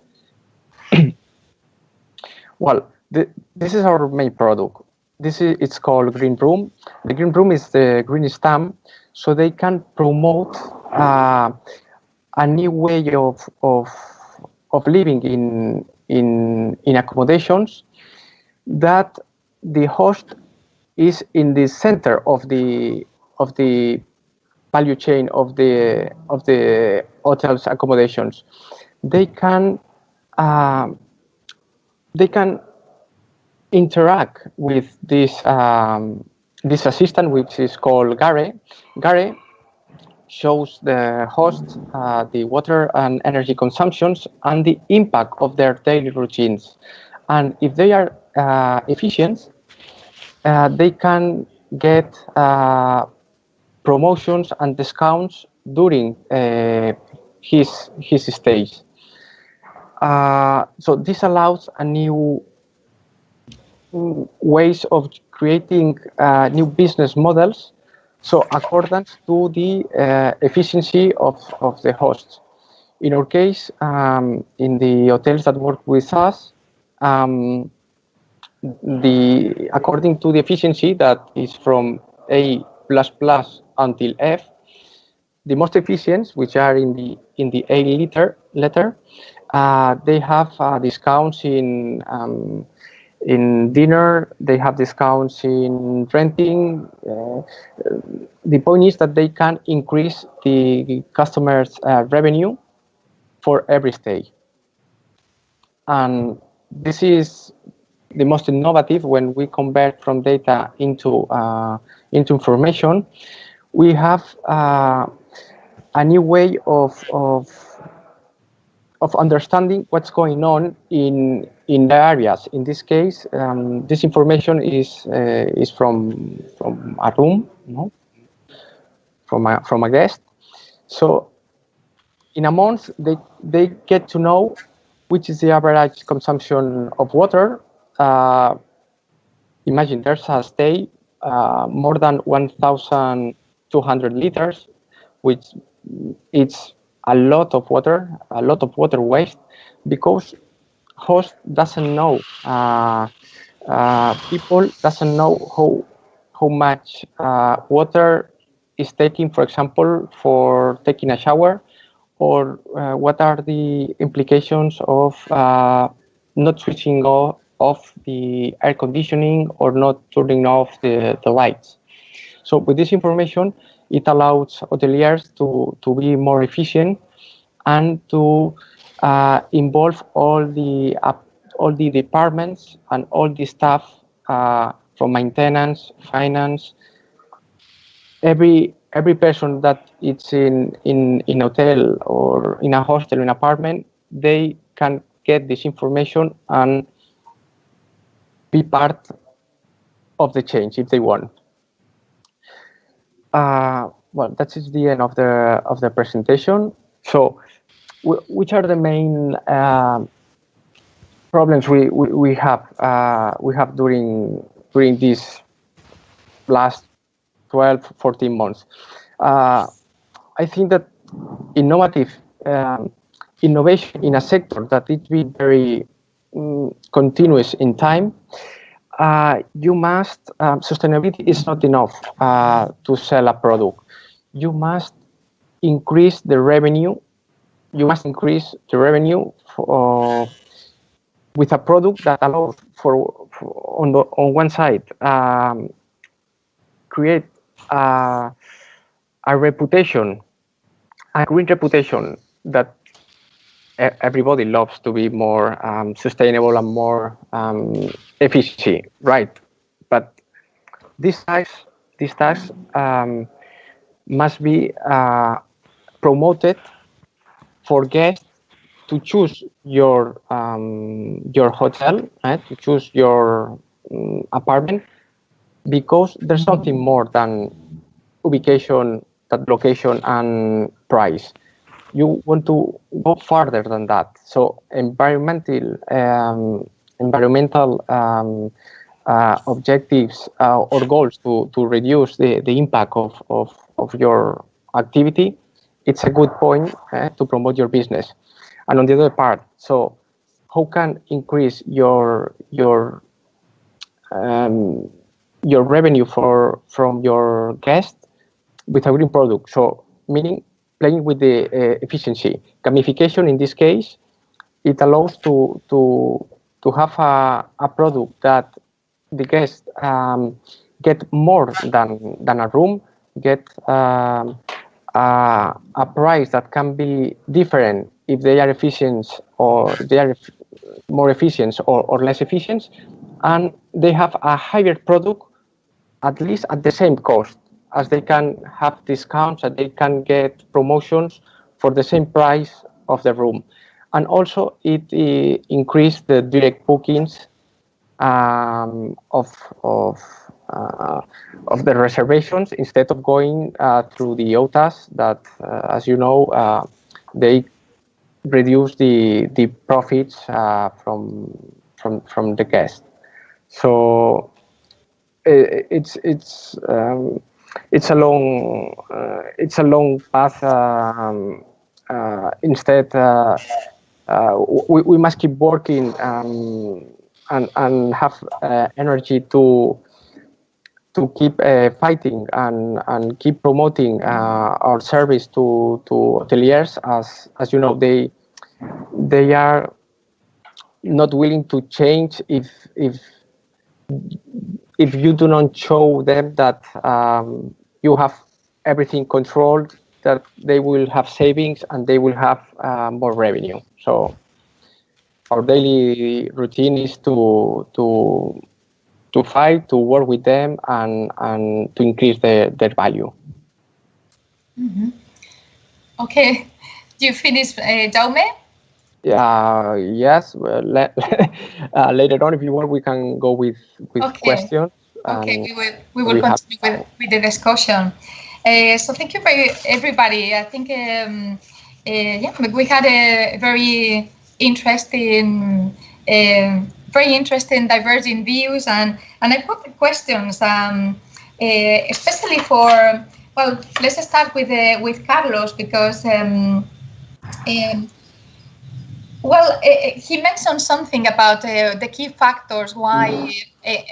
Speaker 4: Well, this is our main product. It's called Green Room. The Green Room is the green stamp, so they can promote a new way of living in accommodations, that the host is in the center of the value chain of the hotel's accommodations. They can interact with this assistant, which is called Gare. Gare shows the host the water and energy consumptions and the impact of their daily routines. And if they are efficient, they can get promotions and discounts during his stage. So this allows a new ways of creating new business models, so according to the efficiency of the hosts. In our case, in the hotels that work with us, according to the efficiency that is from A++ until F, the most efficient, which are in the A letter, they have discounts in in dinner, they have discounts in renting. The point is that they can increase the customers' revenue for every stay. And this is the most innovative when we convert from data into information. We have a new way of understanding what's going on in the areas. In this case, this information is from a room, from a guest. So in a month, they get to know which is the average consumption of water. Imagine there's a stay more than 1,200 liters, which it's a lot of water waste, because host doesn't know, people doesn't know how much water is taking, for example, for taking a shower, or what are the implications of not switching off the air conditioning or not turning off the lights. So with this information, it allows hoteliers to be more efficient and to involve all the departments and all the staff from maintenance, finance, every person that it's in hotel or in a hostel, in an apartment, they can get this information and be part of the change if they want. Well, that is the end of the presentation. So, which are the main problems we have during these last 12-14 months? I think that innovation in a sector that it be very continuous in time. You must, sustainability is not enough to sell a product. You must increase the revenue. You must increase the revenue with a product that allows on one side create a reputation, a green reputation that everybody loves to be more sustainable and more efficient, right? But these tasks must be promoted for guests to choose your hotel, right? To choose your apartment, because there's something more than ubication, that location, and price. You want to go further than that. So environmental objectives or goals to reduce the impact of your activity, it's a good point to promote your business. And on the other part, so how can increase your revenue from your guests with a green product? So meaning playing with the efficiency. Gamification in this case, it allows to have a product that the guests get more than a room, get a price that can be different if they are efficient or they are more efficient or less efficient, and they have a higher product at least at the same cost, as they can have discounts and they can get promotions for the same price of the room. And also it increased the direct bookings of the reservations, instead of going through the OTAs that, as you know, they reduce the profits from the guest. So it's a long path. Instead, we must keep working and have energy to keep fighting and keep promoting our service to hoteliers. As you know, they are not willing to change if if you do not show them that you have everything controlled, that they will have savings and they will have more revenue. So our daily routine is to fight, to work with them, and to increase their value.
Speaker 1: Mm-hmm. Okay, do you finish, Jaume?
Speaker 4: Yes. Well, later on, if you want, we can go with questions.
Speaker 1: Okay, we will continue with the discussion. So thank you for everybody. I think we had a very interesting diverging views, and I put the questions, especially for, well, let's start with Carlos, because he mentioned something about the key factors why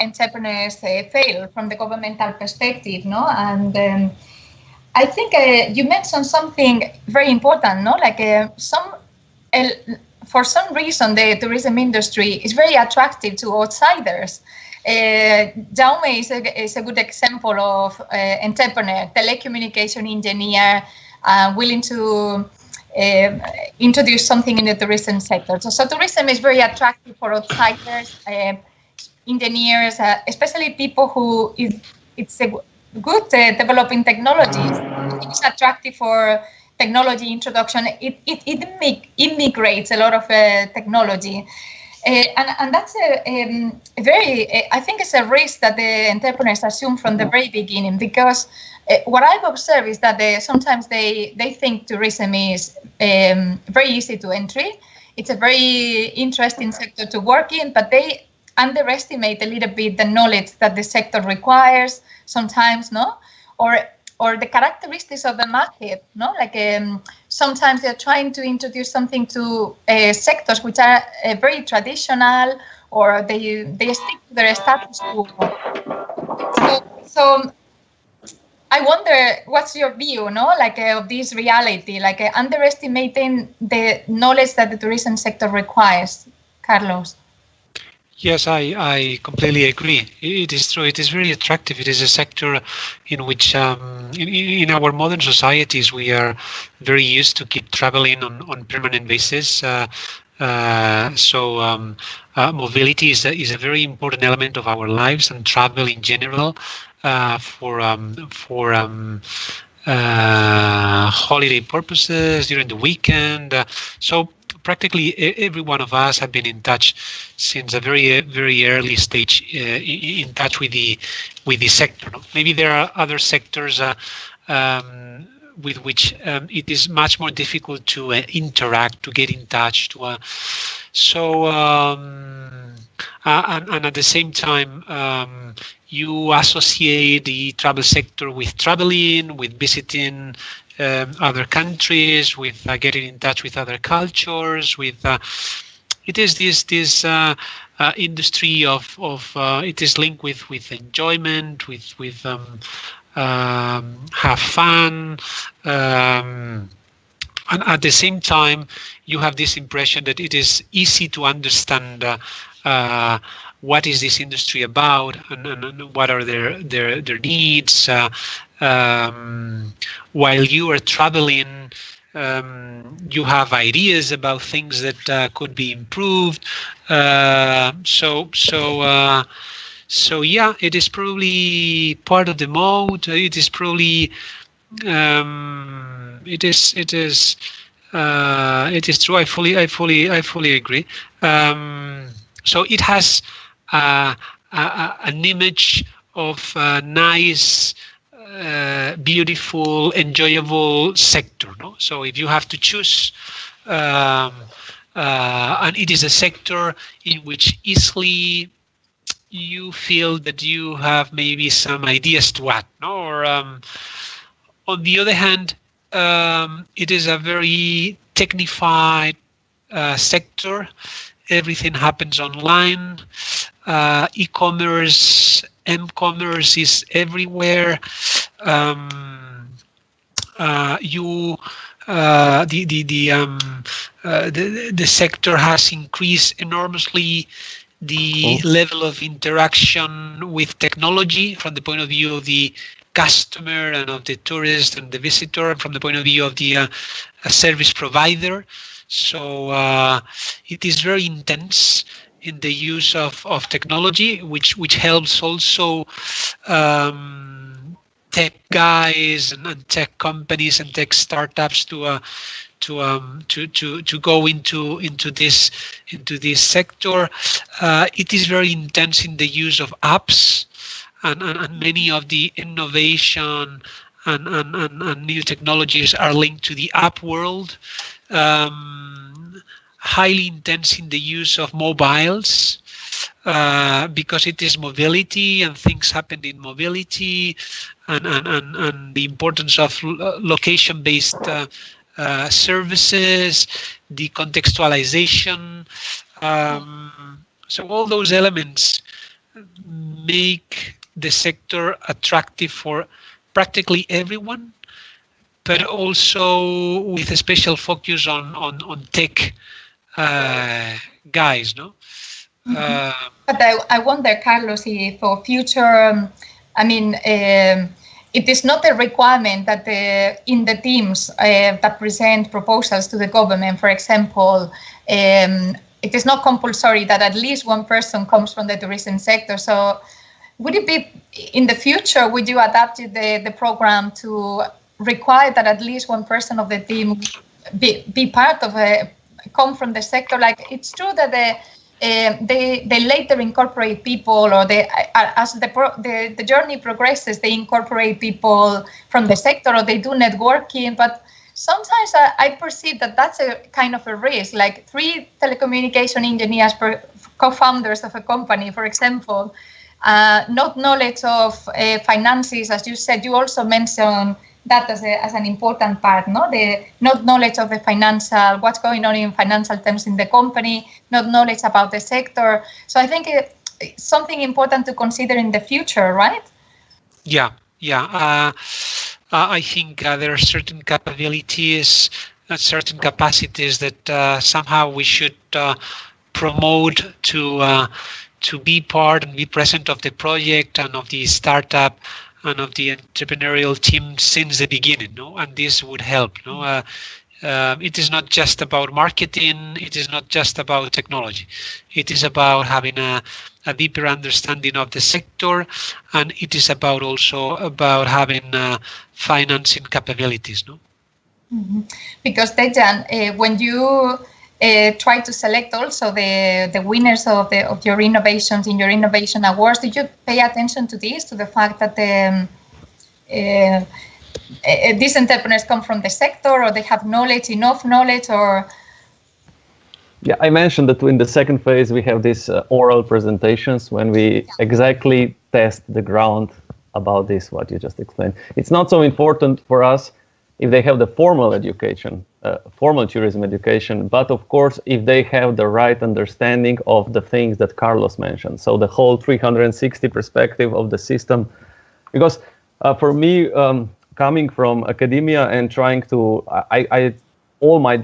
Speaker 1: entrepreneurs fail from the governmental perspective, no? And I think you mentioned something very important, no? Like for some reason, the tourism industry is very attractive to outsiders. Jaume is a good example of entrepreneur, telecommunication engineer, willing to introduce something in the tourism sector. So tourism is very attractive for outsiders, engineers, especially people who it's a good developing technologies. It's attractive for technology introduction. It immigrates a lot of technology. And that's a very, I think it's a risk that the entrepreneurs assume from the very beginning, because what I've observed is that sometimes they think tourism is very easy to entry. It's a very interesting sector to work in, but they underestimate a little bit the knowledge that the sector requires sometimes, no? Or the characteristics of the market, no? Like sometimes they're trying to introduce something to sectors which are very traditional, or they stick to their status quo. So I wonder, what's your view, no? Like of this reality, like underestimating the knowledge that the tourism sector requires, Carlos?
Speaker 2: Yes, I completely agree. It is true. It is very attractive. It is a sector in which, in our modern societies, we are very used to keep traveling on permanent basis. So mobility is a very important element of our lives, and travel in general for holiday purposes during the weekend. So practically every one of us have been in touch since a very early stage, in touch with the sector. Maybe there are other sectors with which it is much more difficult to interact, to get in touch, and at the same time, you associate the travel sector with traveling, with visiting other countries, with getting in touch with other cultures, with it is this industry of it is linked with enjoyment, with have fun, and at the same time you have this impression that it is easy to understand what is this industry about, and what are their needs. While you are traveling, you have ideas about things that could be improved. So yeah, it is probably part of the mode. It is probably it is true. I fully agree. So it has an image of a nice, beautiful, enjoyable sector, no? So if you have to choose, and it is a sector in which easily you feel that you have maybe some ideas to add, no? Or on the other hand, it is a very technified sector. Everything happens online. E-commerce, M-commerce is everywhere. The sector has increased enormously the level of interaction with technology from the point of view of the customer and of the tourist and the visitor, and from the point of view of the service provider. So it is very intense in the use of technology, which helps also tech guys and tech companies and tech startups to go into this sector. It is very intense in the use of apps, and many of the innovation and new technologies are linked to the app world. Highly intense in the use of mobiles, because it is mobility and things happen in mobility, and the importance of location-based services, the contextualization. So all those elements make the sector attractive for practically everyone, but also with a special focus on tech guys, no?
Speaker 1: But I wonder, Carlos, if for future, it is not a requirement that in the teams that present proposals to the government, for example, it is not compulsory that at least one person comes from the tourism sector. So would it be, in the future, would you adapt the program to require that at least one person of the team be part of come from the sector? Like, it's true that they later incorporate people, or as the journey progresses, they incorporate people from the sector, or they do networking. But sometimes I perceive that that's a kind of a risk. Like 3 telecommunication engineers, co-founders of a company, for example, not knowledge of finances, as you said. You also mentioned that as an important part, no? The not knowledge of the financial, what's going on in financial terms in the company, not knowledge about the sector. So I think it's something important to consider in the future, right?
Speaker 2: Yeah. I think there are certain capabilities and certain capacities that somehow we should promote to be part and be present of the project and of the startup and of the entrepreneurial team since the beginning, no? And this would help, no? It is not just about marketing. It is not just about technology. It is about having a deeper understanding of the sector, and it is about also about having financing capabilities, no?
Speaker 1: Mm-hmm. Because Dejan, when you try to select also the winners of your innovations in your innovation awards, did you pay attention to this, to the fact that these entrepreneurs come from the sector, or they have enough knowledge, or?
Speaker 3: Yeah, I mentioned that in the second phase we have these oral presentations when we exactly test the ground about this, what you just explained. It's not so important for us if they have the formal education, formal tourism education, but of course, if they have the right understanding of the things that Carlos mentioned, so the whole 360 perspective of the system. Because for me, coming from academia and trying to, all my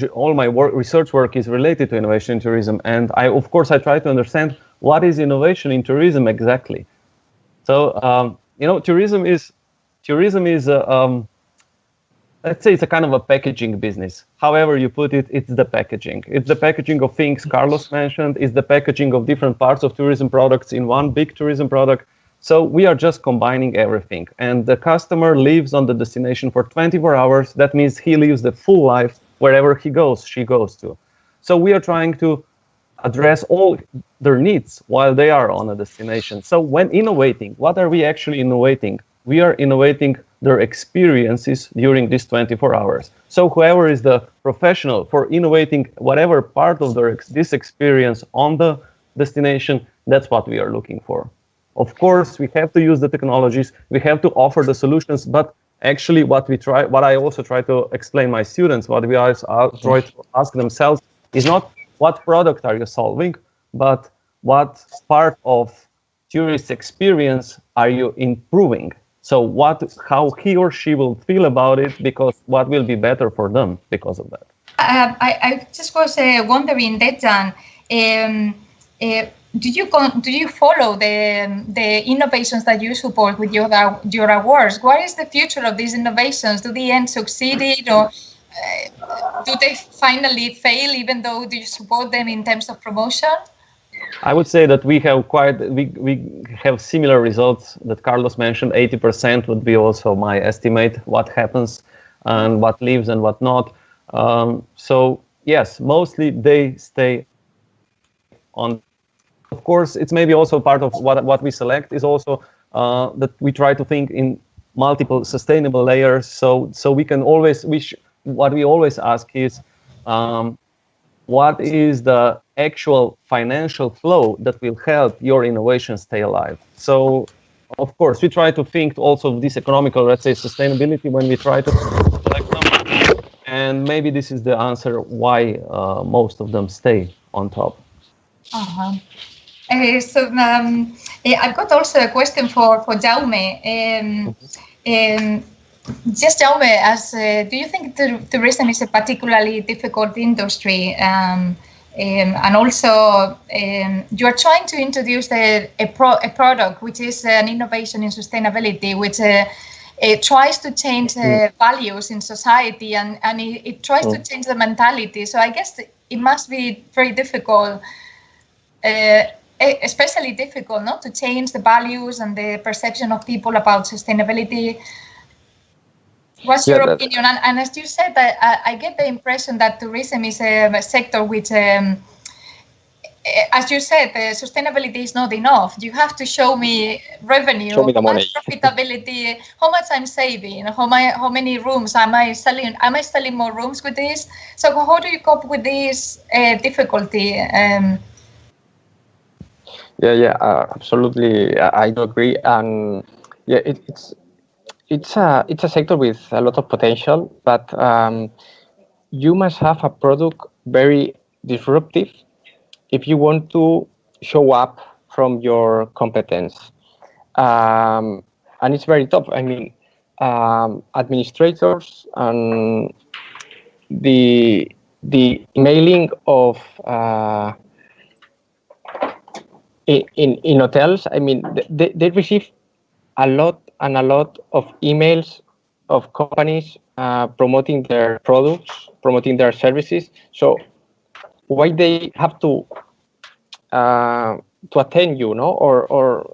Speaker 3: research work is related to innovation in tourism, and of course I try to understand what is innovation in tourism exactly. So tourism is let's say it's a kind of a packaging business. However you put it, it's the packaging. It's the packaging of things Carlos mentioned. It's the packaging of different parts of tourism products in one big tourism product. So we are just combining everything. And the customer lives on the destination for 24 hours. That means he lives the full life wherever he goes, she goes to. So we are trying to address all their needs while they are on a destination. So when innovating, what are we actually innovating? We are innovating their experiences during these 24 hours. So whoever is the professional for innovating whatever part of this experience on the destination, that's what we are looking for. Of course, we have to use the technologies, we have to offer the solutions, but actually what I also try to explain my students, what we always try to ask themselves is not what product are you solving, but what part of tourist experience are you improving? So how he or she will feel about it, because what will be better for them because of that.
Speaker 1: I just was wondering, Dejan, do you follow the innovations that you support with your awards? What is the future of these innovations? Do the end succeeded, or do they finally fail, even though do you support them in terms of promotion?
Speaker 3: I would say that we have similar results that Carlos mentioned. 80% would be also my estimate, what happens and what lives and what not. So yes, mostly they stay on. Of course, it's maybe also part of what we select is also that we try to think in multiple sustainable layers. So we can always what we always ask is what is the actual financial flow that will help your innovation stay alive. So of course we try to think also of this economical, let's say, sustainability when we try to select them. And maybe this is the answer why most of them stay on top.
Speaker 1: I've got also a question for Jaume. Just Jaume, do you think tourism is a particularly difficult industry? And also, you are trying to introduce a product which is an innovation in sustainability, which it tries to change values in society, and it tries to change the mentality. So I guess it must be very difficult. Especially difficult, not to change the values and the perception of people about sustainability. What's your opinion? And as you said, I get the impression that tourism is a sector which, as you said, sustainability is not enough. You have to show me revenue,
Speaker 4: show me the money,
Speaker 1: profitability, how much I'm saving, how many rooms am I selling? Am I selling more rooms with this? So how do you cope with this difficulty?
Speaker 4: Absolutely. I do agree, and yeah, it's a sector with a lot of potential, but you must have a product very disruptive if you want to show up from your competence, and it's very tough. I mean, administrators and the mailing of in hotels, I mean, they receive a lot of emails of companies promoting their products, promoting their services. So why they have to attend you, no? Or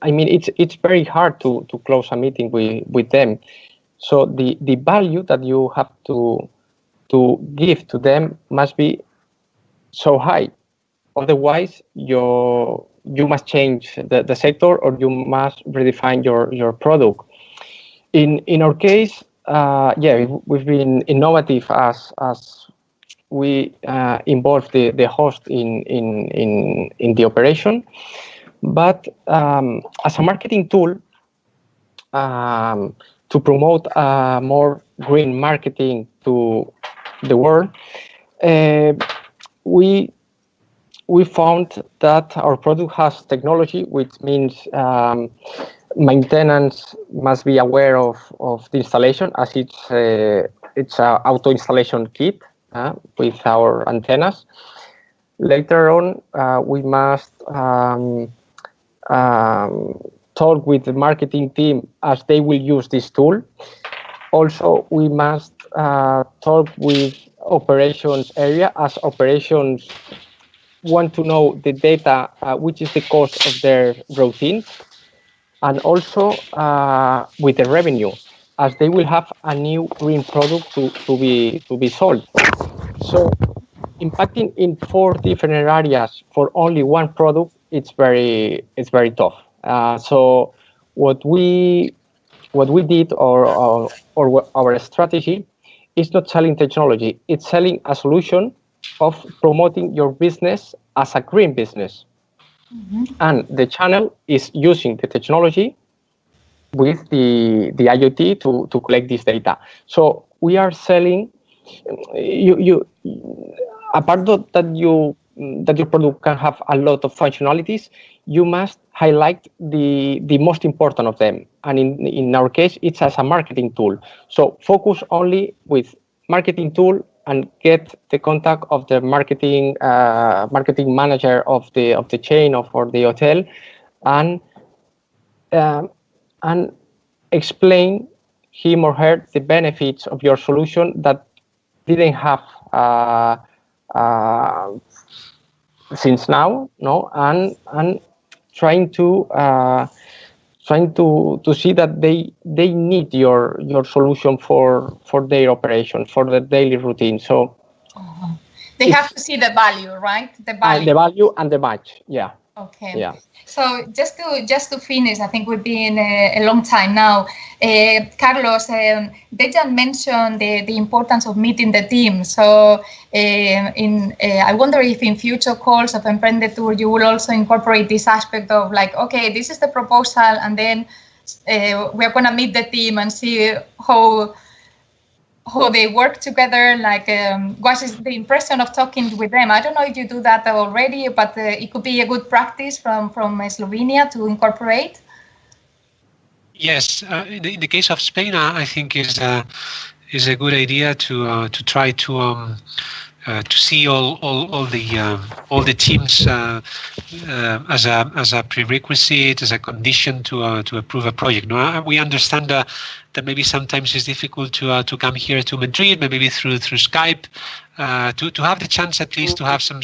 Speaker 4: I mean, it's very hard to close a meeting with them. So the value that you have to give to them must be so high. Otherwise, you must change the sector, or you must redefine your product. In our case, we've been innovative as we involve the host in the operation, but as a marketing tool to promote more green marketing to the world, we found that our product has technology, which means maintenance must be aware of the installation, as it's an auto installation kit with our antennas. Later on, we must talk with the marketing team as they will use this tool. Also, we must talk with operations area, as operations want to know the data, which is the cost of their routine, and also with the revenue, as they will have a new green product to be sold. So impacting in 4 different areas for only one product, it's very tough. So what we did, or our strategy, is not selling technology; it's selling a solution of promoting your business as a green business. And the channel is using the technology with the IoT to collect this data. So we are selling you apart that your product can have a lot of functionalities, you must highlight the most important of them. And in our case, it's as a marketing tool. So focus only with marketing tool and get the contact of the marketing manager of the chain or the hotel, and explain him or her the benefits of your solution that didn't have since now, no, and trying to see that they need your solution for their operation, for the daily routine. So
Speaker 1: they have to see the value, right? The
Speaker 4: value and the match. Yeah.
Speaker 1: Okay.
Speaker 4: Yeah.
Speaker 1: So just to finish, I think we've been a long time now. Carlos, Dejan mentioned the importance of meeting the team. So I wonder if in future calls of Emprendetur you will also incorporate this aspect of like, okay, this is the proposal, and then we're going to meet the team and see how they work together, like what is the impression of talking with them. I don't know if you do that already, but it could be a good practice from Slovenia to incorporate.
Speaker 2: Yes, in the case of Spain, I think is a good idea to try to see all the teams as a prerequisite, as a condition to approve a project. No, we understand that maybe sometimes it's difficult to come here to Madrid, maybe through Skype, to have the chance at least to have some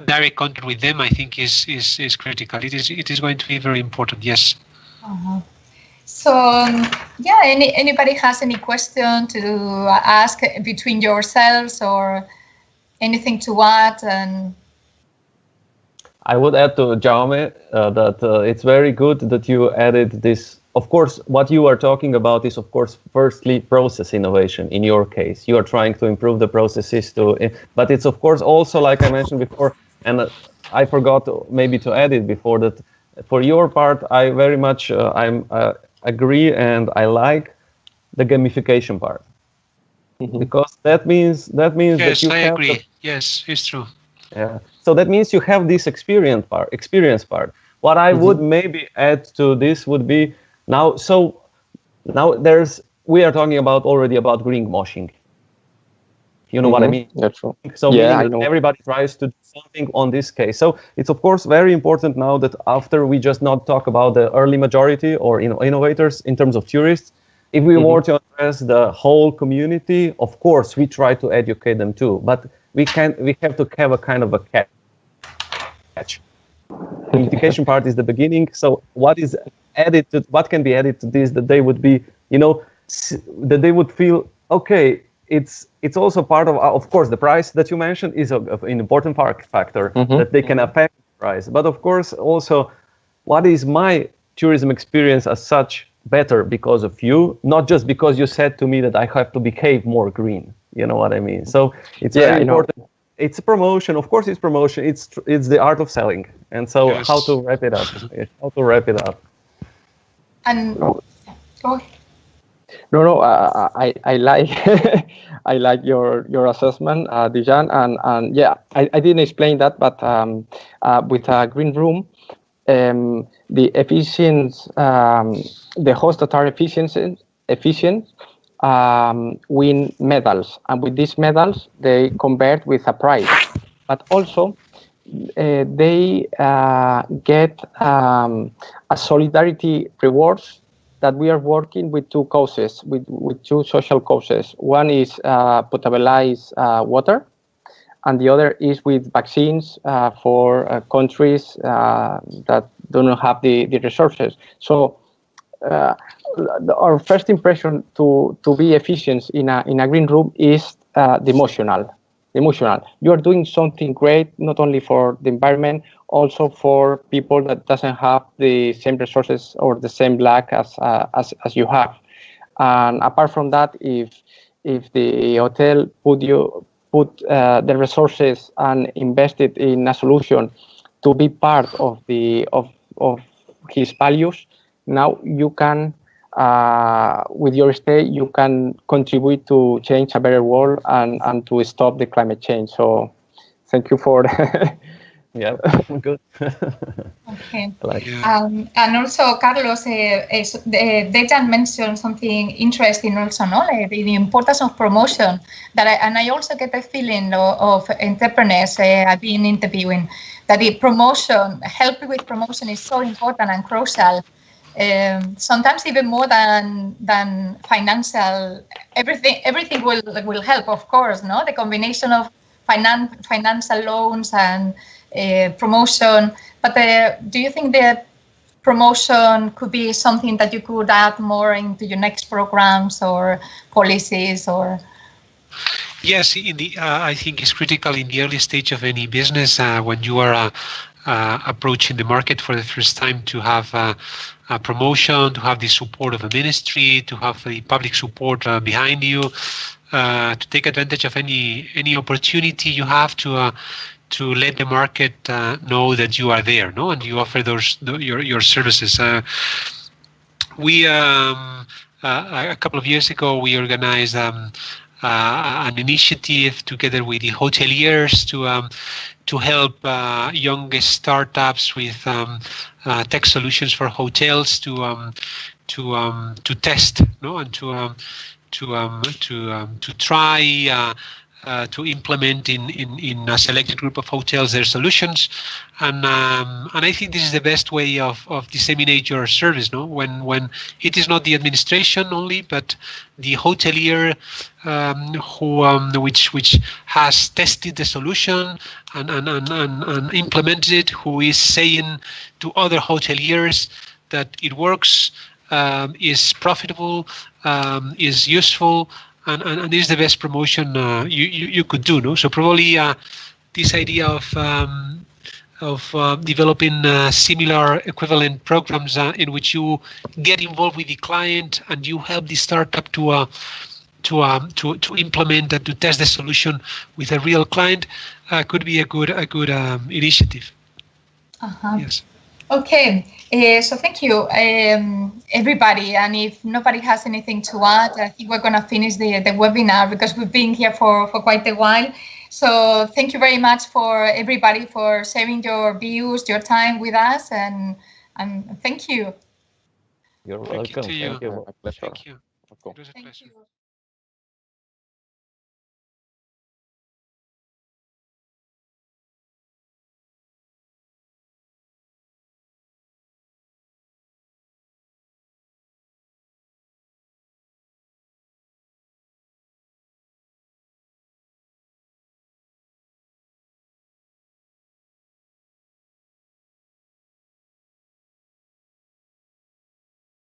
Speaker 2: direct contact with them. I think is critical. It is going to be very important. Yes.
Speaker 1: Uh-huh. So yeah, anybody has any question to ask between yourselves or anything to add? And
Speaker 3: I would add to Jaume that it's very good that you added this. Of course, what you are talking about is, of course, firstly, process innovation. In your case, you are trying to improve the processes but it's, of course, also, like I mentioned before, and I forgot maybe to add it before, that for your part, I very much agree, and I like the gamification part, because that means
Speaker 2: yes,
Speaker 3: that you
Speaker 2: I
Speaker 3: have
Speaker 2: agree. Yes, it's true.
Speaker 3: Yeah, so that means you have this experience part. What I would maybe add to this would be now we are talking already about greenwashing. You know what I mean?
Speaker 4: That's true.
Speaker 3: So
Speaker 4: yeah, I know.
Speaker 3: Everybody tries to do something on this case. So it's of course very important now that after we just not talk about the early majority or innovators in terms of tourists, if we want to address the whole community, of course we try to educate them too. But we have to have a kind of a catch. The education part is the beginning. So what can be added to this, that they would be, that they would feel, okay, it's also part of course, the price that you mentioned is an important factor that they can affect the price. But of course, also, what is my tourism experience as such better because of you, not just because you said to me that I have to behave more green. You know what I mean? So it's very important. It's a promotion. Of course, it's promotion. It's the art of selling. And so
Speaker 2: yes.
Speaker 3: How to wrap it up?
Speaker 1: And go ahead.
Speaker 4: No, I like I like your assessment, Dejan, and yeah, I didn't explain that, but with a green room, the hosts that are efficient win medals, and with these medals they convert with a prize, but also they get a solidarity rewards. That we are working with two causes, with two social causes. One is potabilized water, and the other is with vaccines for countries that do not have the resources. So our first impression to be efficient in a green room is the emotional. You are doing something great, not only for the environment, also for people that doesn't have the same resources or the same lack as you have. And apart from that, if the hotel put the resources and invested in a solution to be part of his values, now you can. With your stay, you can contribute to change a better world and to stop the climate change. So, thank you for
Speaker 3: Yeah, good.
Speaker 1: Okay.
Speaker 3: Like,
Speaker 1: And also, Carlos, Dejan mentioned something interesting also, no? Like the importance of promotion. I also get the feeling of entrepreneurs I've been interviewing that the promotion, help with promotion is so important and crucial. Sometimes even more than financial. Everything will help, of course, no? The combination of financial loans and promotion. But do you think that promotion could be something that you could add more into your next programs or policies or?
Speaker 2: Yes, I think it's critical in the early stage of any business when you are approaching the market for the first time to have a promotion, to have the support of a ministry, to have the public support behind you, to take advantage of any opportunity you have to let the market know that you are there, no, and you offer your services. We a couple of years ago we organized an initiative together with the hoteliers to help young startups with tech solutions for hotels to test, no, and to try to implement in a selected group of hotels their solutions, and I think this is the best way of disseminate your service, no, when it is not the administration only but the hotelier which has tested the solution and implemented it, who is saying to other hoteliers that it works, is profitable, is useful, and is the best promotion you could do, no? So probably this idea of developing similar equivalent programs in which you get involved with the client and you help the startup to implement and to test the solution with a real client could be a good initiative. Yes.
Speaker 1: Okay, so thank you, everybody. And if nobody has anything to add, I think we're going to finish the webinar because we've been here for quite a while. So thank you very much for everybody for sharing your views, your time with us, and thank you.
Speaker 3: You're welcome.
Speaker 2: Thank you.
Speaker 3: Thank you.
Speaker 2: Thank you. It was a pleasure.
Speaker 1: Thank you.